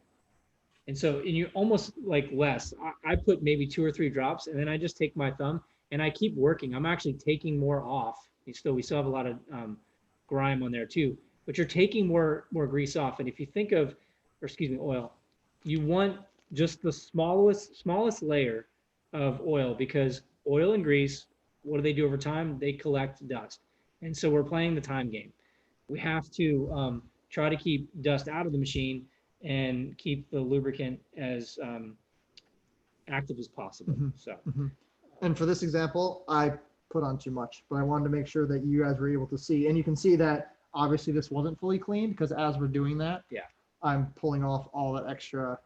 [SPEAKER 3] And so, and you almost like less, I put maybe 2 or 3 drops and then I just take my thumb and I keep working. I'm actually taking more off. We still have a lot of grime on there too, but you're taking more grease off. And if you think of, or excuse me, oil, you want just the smallest layer of oil, because oil and grease, what do they do over time? They collect dust. And so we're playing the time game. We have to try to keep dust out of the machine and keep the lubricant as active as possible.
[SPEAKER 2] Mm-hmm.
[SPEAKER 3] So,
[SPEAKER 2] And for this example, I put on too much, but I wanted to make sure that you guys were able to see. And you can see that obviously this wasn't fully cleaned because as we're doing that,
[SPEAKER 3] yeah,
[SPEAKER 2] I'm pulling off all that extra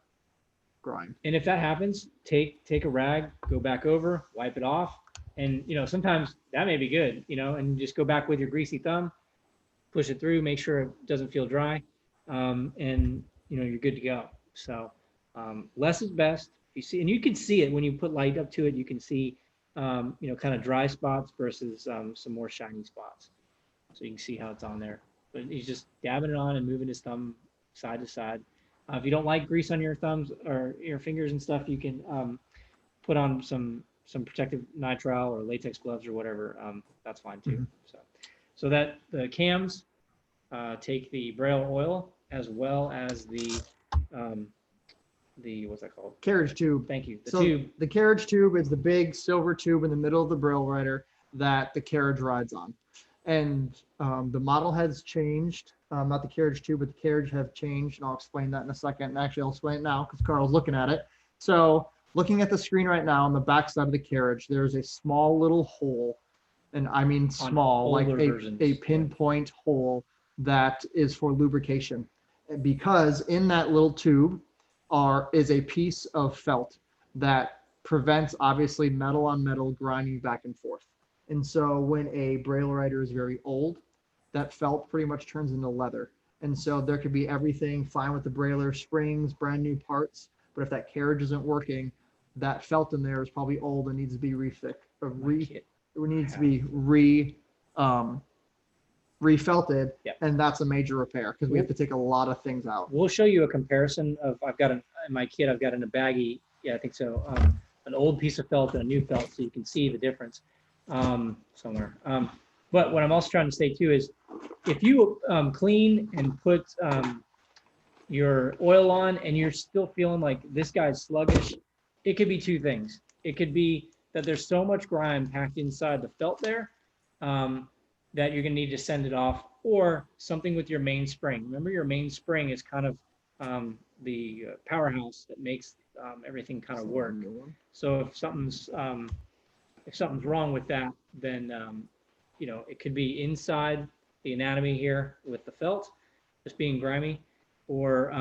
[SPEAKER 2] grime.
[SPEAKER 3] and if that happens, take a rag, go back over, wipe it off. And, you know, sometimes that may be good, you know, and just go back with your greasy thumb, push it through, make sure it doesn't feel dry. And, you know, you're good to go. So less is best. You see, and you can see it when you put light up to it, you can see, you know, kind of dry spots versus some more shiny spots. So you can see how it's on there. But he's just dabbing it on and moving his thumb side to side. If you don't like grease on your thumbs or your fingers and stuff, you can put on some protective nitrile or latex gloves or whatever. That's fine too.
[SPEAKER 2] Mm-hmm.
[SPEAKER 3] So that the cams take the Brailler oil as well as the what's that called?
[SPEAKER 2] Carriage tube.
[SPEAKER 3] Thank you. The
[SPEAKER 2] so
[SPEAKER 3] tube.
[SPEAKER 2] The carriage tube is the big silver tube in the middle of the Braille rider that the carriage rides on. And the model has changed, not the carriage tube, but the carriage have changed. And I'll explain that in a second. And actually, I'll explain it now because Carl's looking at it. So looking at the screen right now on the back side of the carriage, there's a small little hole, and I mean small, like a pinpoint hole that is for lubrication. Because in that little tube is a piece of felt that prevents obviously metal on metal grinding back and forth. And so when a Braille rider is very old, that felt pretty much turns into leather. And so there could be everything fine with the Brailler springs, brand new parts, but if that carriage isn't working, that felt in there is probably old and needs to be refelted. Yep. And that's a major repair because we have to take a lot of things out.
[SPEAKER 3] We'll show you a comparison of, in my kit, I've got in a baggie, yeah, I think so, an old piece of felt and a new felt, so you can see the difference somewhere. But what I'm also trying to say too is, if you clean and put your oil on and you're still feeling like this guy's sluggish, it could be 2 things. It could be that there's so much grime packed inside the felt there that you're gonna need to send it off, or something with your main spring. Remember, your main spring is kind of the powerhouse that makes everything kind of work. So if something's wrong with that, then you know, it could be inside the anatomy here with the felt just being grimy, or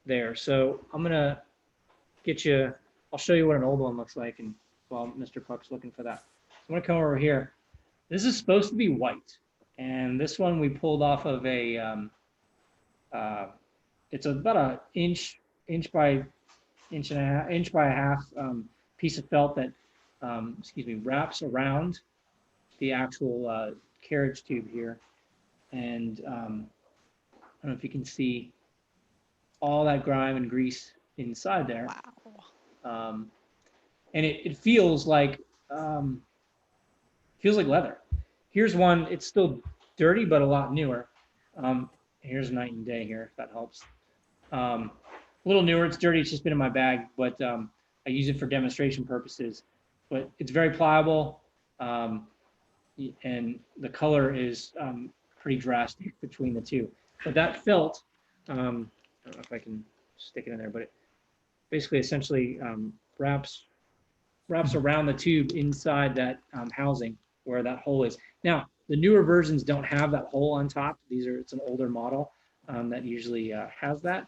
[SPEAKER 3] there. So I'm gonna get you, I'll show you what an old one looks like, and while Mr. Puck's looking for that. So I'm gonna come over here. This is supposed to be white, and this one we pulled off of a, it's about an inch by a half piece of felt that, wraps around the actual carriage tube here. And I don't know if you can see all that grime and grease inside there.
[SPEAKER 4] Wow.
[SPEAKER 3] And it feels like leather. Here's one, it's still dirty, but a lot newer. Here's night and day here, if that helps. A little newer, it's dirty, it's just been in my bag, but I use it for demonstration purposes. But it's very pliable, and the color is pretty drastic between the two. But that felt, I don't know if I can stick it in there, but it basically essentially wraps around the tube inside that housing where that hole is. Now, the newer versions don't have that hole on top. It's an older model that usually has that.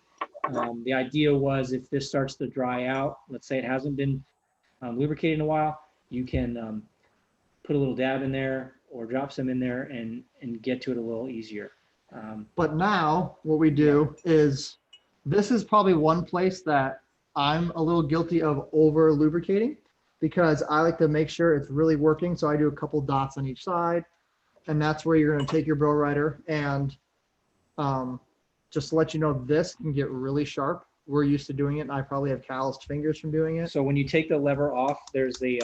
[SPEAKER 3] The idea was if this starts to dry out, let's say it hasn't been lubricated in a while, you can put a little dab in there or drop some in there and get to it a little easier.
[SPEAKER 2] But now what we do is, this is probably one place that I'm a little guilty of over lubricating, because I like to make sure it's really working. So I do a couple dots on each side, and that's where you're going to take your Braille writer. And just to let you know, this can get really sharp. We're used to doing it, and I probably have calloused fingers from doing it.
[SPEAKER 3] So when you take the lever off, there's the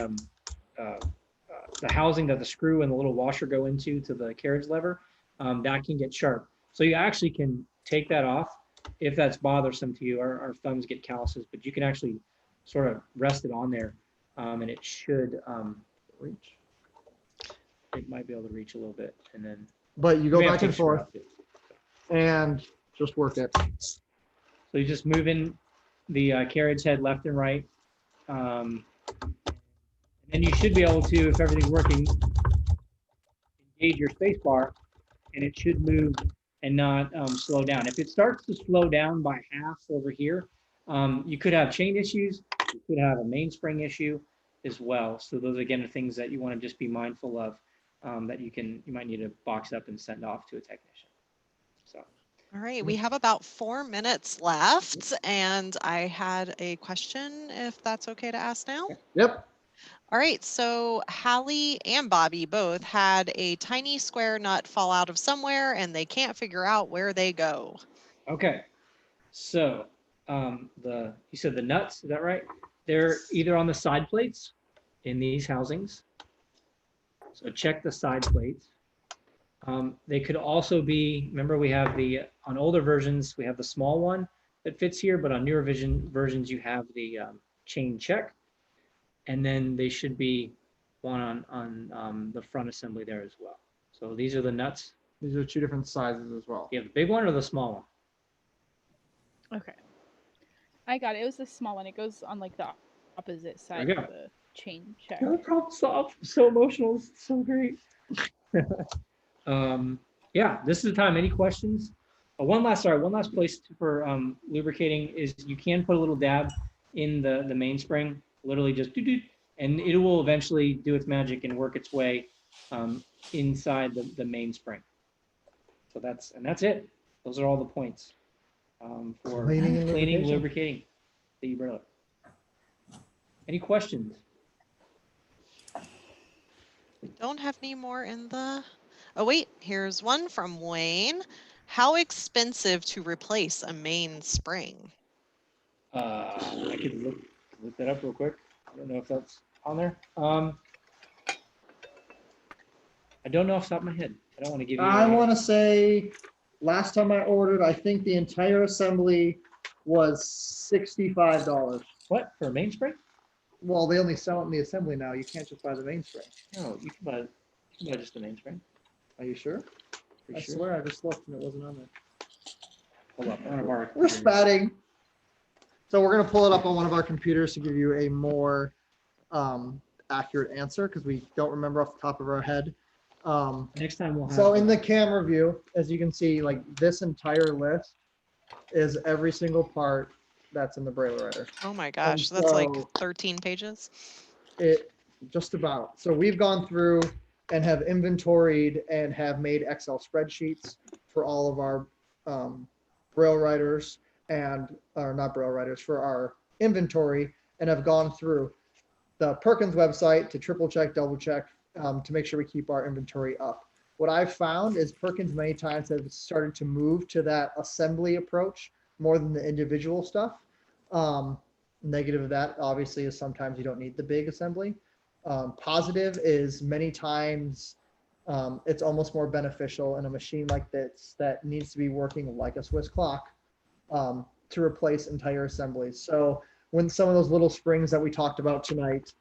[SPEAKER 3] housing that the screw and the little washer go into to the carriage lever. That can get sharp. So you actually can take that off if that's bothersome to you. Our thumbs get calluses, but you can actually sort of rest it on there, and it should reach. It might be able to reach a little bit, and then.
[SPEAKER 2] But you go
[SPEAKER 3] may have
[SPEAKER 2] back
[SPEAKER 3] to
[SPEAKER 2] and forth
[SPEAKER 3] screw
[SPEAKER 2] and just work it.
[SPEAKER 3] So you just move in the carriage head left and right. And you should be able to, if everything's working, engage your space bar, and it should move and not slow down. If it starts to slow down by half over here, you could have chain issues. You could have a mainspring issue as well. So those, again, are things that you want to just be mindful of, that you might need to box up and send off to a technician. So.
[SPEAKER 4] All right, we have about 4 minutes left, and I had a question, if that's okay to ask now.
[SPEAKER 2] Yep.
[SPEAKER 4] All right, so Hallie and Bobby both had a tiny square nut fall out of somewhere, and they can't figure out where they go.
[SPEAKER 3] Okay, so you said the nuts, is that right? They're either on the side plates in these housings. So check the side plates. They could also be, remember we have on older versions, we have the small one that fits here, but on newer versions, you have the chain check. And then they should be one on the front assembly there as well. So these are the nuts.
[SPEAKER 2] These are two different sizes as well.
[SPEAKER 3] You have the big one or the small one?
[SPEAKER 8] Okay. I got it. It was the small one. It goes on like the opposite side of the chain check.
[SPEAKER 3] No problem solved. So emotional. It's so great. Yeah, this is the time. Any questions? One last place for lubricating is you can put a little dab in the mainspring, literally just do, and it will eventually do its magic and work its way inside the mainspring. So that's it. Those are all the points for cleaning, lubricating the e-Brailler. Any questions?
[SPEAKER 4] We don't have any more in the. Oh wait, here's one from Wayne. How expensive to replace a mainspring?
[SPEAKER 3] I could look that up real quick. I don't know if that's on there. I don't know off the top of my head. I don't want to give you.
[SPEAKER 2] I want to say last time I ordered, I think the entire assembly was $65.
[SPEAKER 3] What, for a mainspring?
[SPEAKER 2] Well, they only sell it in the assembly now. You can't just buy the mainspring.
[SPEAKER 3] No, you can buy just the mainspring.
[SPEAKER 2] Are you sure?
[SPEAKER 3] Pretty
[SPEAKER 2] I
[SPEAKER 3] sure.
[SPEAKER 2] swear I just looked and it wasn't on there.
[SPEAKER 3] Hold up, one of our
[SPEAKER 2] We're spatting. So we're going to pull it up on one of our computers to give you a more accurate answer, because we don't remember off the top of our head.
[SPEAKER 3] Next time we'll have.
[SPEAKER 2] So in the camera view, as you can see, like this entire list is every single part that's in the Brailler writer.
[SPEAKER 4] Oh my gosh, that's like 13 pages.
[SPEAKER 2] It just about. So we've gone through and have inventoried and have made Excel spreadsheets for all of our Braille writers or not Braille writers, for our inventory, and have gone through the Perkins website to triple check, double check, to make sure we keep our inventory up. What I've found is Perkins many times have started to move to that assembly approach more than the individual stuff. Negative of that obviously is sometimes you don't need the big assembly. Positive is many times it's almost more beneficial in a machine like this that needs to be working like a Swiss clock to replace entire assemblies. So when some of those little springs that we talked about tonight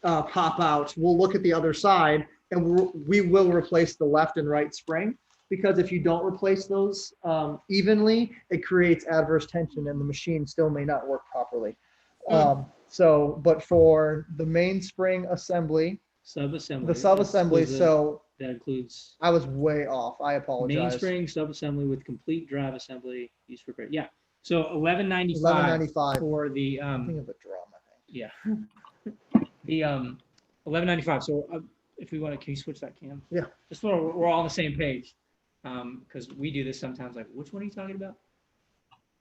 [SPEAKER 2] pop out, we'll look at the other side and we will replace the left and right spring. because if you don't replace those evenly, it creates adverse tension and the machine still may not work properly. But for the mainspring assembly,
[SPEAKER 3] Sub-assembly.
[SPEAKER 2] the sub-assembly, so
[SPEAKER 3] that includes
[SPEAKER 2] I was way off. I apologize.
[SPEAKER 3] mainspring sub-assembly with complete drive assembly used for repair. Yeah. So 1195
[SPEAKER 2] 1195
[SPEAKER 3] for the
[SPEAKER 2] Think of a drum, I think.
[SPEAKER 3] yeah. The 1195. So if we want to, can you switch that, Cam?
[SPEAKER 2] Yeah.
[SPEAKER 3] Just so we're all on the same page, because we do this sometimes. Like, which one are you talking about?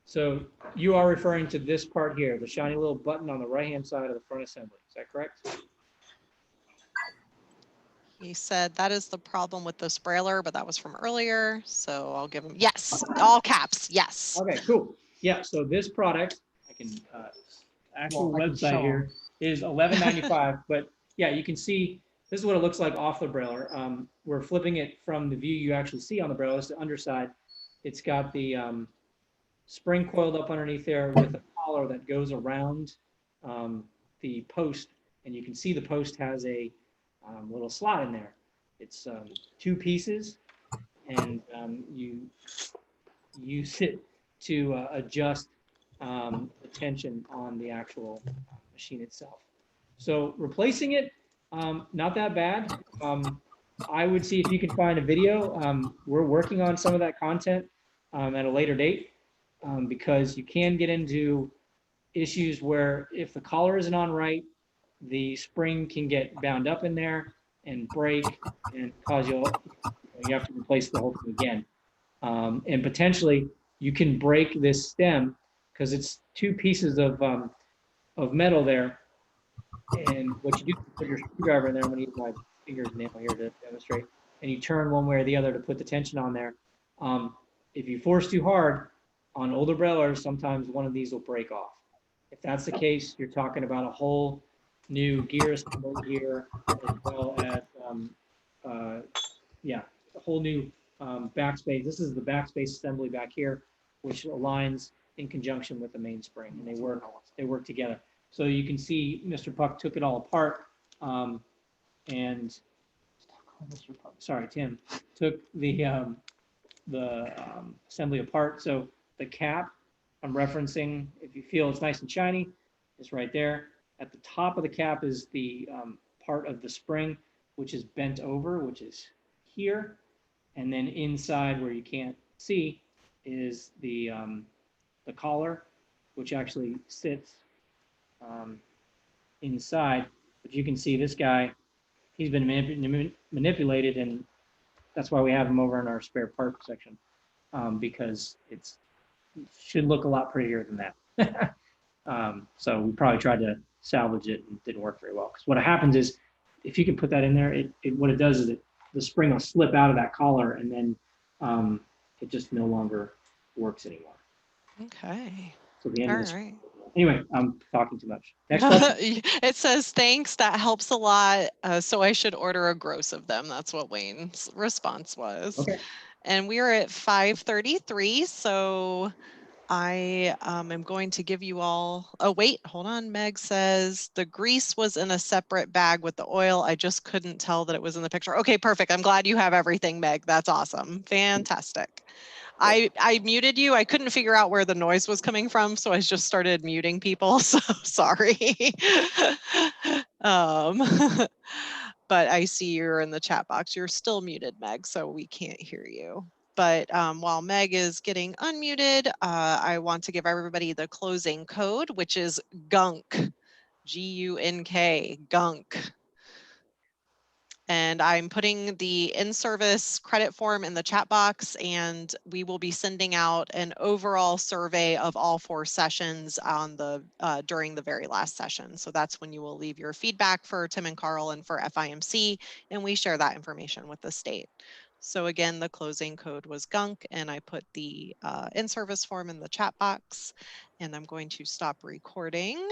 [SPEAKER 3] So you are referring to this part here, the shiny little button on the right-hand side of the front assembly. Is that correct?
[SPEAKER 4] He said that is the problem with this Brailler, but that was from earlier. So I'll give him yes, all caps, yes.
[SPEAKER 3] Okay, cool. Yeah. So this product, I can actual website here is 1195. But yeah, you can see this is what it looks like off the Brailler. We're flipping it from the view you actually see on the Brailler. It's the underside. It's got the spring coiled up underneath there with a collar that goes around the post, and you can see the post has a little slot in there. It's 2 pieces, and you use it to adjust the tension on the actual machine itself. So replacing it, not that bad. I would see if you can find a video. We're working on some of that content at a later date, because you can get into issues where if the collar isn't on right, the spring can get bound up in there and break and cause you have to replace the whole thing again. And potentially you can break this stem because it's 2 pieces of metal there. And what you do is put your screwdriver in there. I'm going to use my fingernail here to demonstrate. And you turn one way or the other to put the tension on there. If you force too hard on older Braillers, sometimes one of these will break off. If that's the case, you're talking about a whole new gear assembly here, as well as a whole new backspace. This is the backspace assembly back here, which aligns in conjunction with the mainspring, and they work together. So you can see Mr. Puck took it all apart, and Tim took the assembly apart. So the cap I'm referencing, if you feel it's nice and shiny, is right there. At the top of the cap is the part of the spring, which is bent over, which is here. And then inside where you can't see is the collar, which actually sits inside. But you can see this guy, he's been manipulated, and that's why we have him over in our spare part section, because it should look a lot prettier than that. So we probably tried to salvage it and didn't work very well. Because what happens is, if you can put that in there, what it does is the spring will slip out of that collar, and then it just no longer works anymore.
[SPEAKER 4] Okay.
[SPEAKER 3] So the end
[SPEAKER 4] All
[SPEAKER 3] of this.
[SPEAKER 4] right.
[SPEAKER 3] Anyway, I'm talking too much. Next question.
[SPEAKER 4] It says, thanks, that helps a lot. So I should order a gross of them. That's what Wayne's response was.
[SPEAKER 3] Okay.
[SPEAKER 4] And we are at 5:33. So I am going to give you all, oh, wait, hold on. Meg says the grease was in a separate bag with the oil. I just couldn't tell that it was in the picture. Okay, perfect. I'm glad you have everything, Meg. That's awesome. Fantastic. I muted you. I couldn't figure out where the noise was coming from, so I just started muting people. So sorry. But I see you're in the chat box. You're still muted, Meg, so we can't hear you. But while Meg is getting unmuted, I want to give everybody the closing code, which is GUNK, G-U-N-K, GUNK. And I'm putting the in-service credit form in the chat box, and we will be sending out an overall survey of all 4 sessions on the during the very last session. So that's when you will leave your feedback for Tim and Carl and for FIMC, and we share that information with the state. So again, the closing code was GUNK, and I put the in-service form in the chat box, and I'm going to stop recording.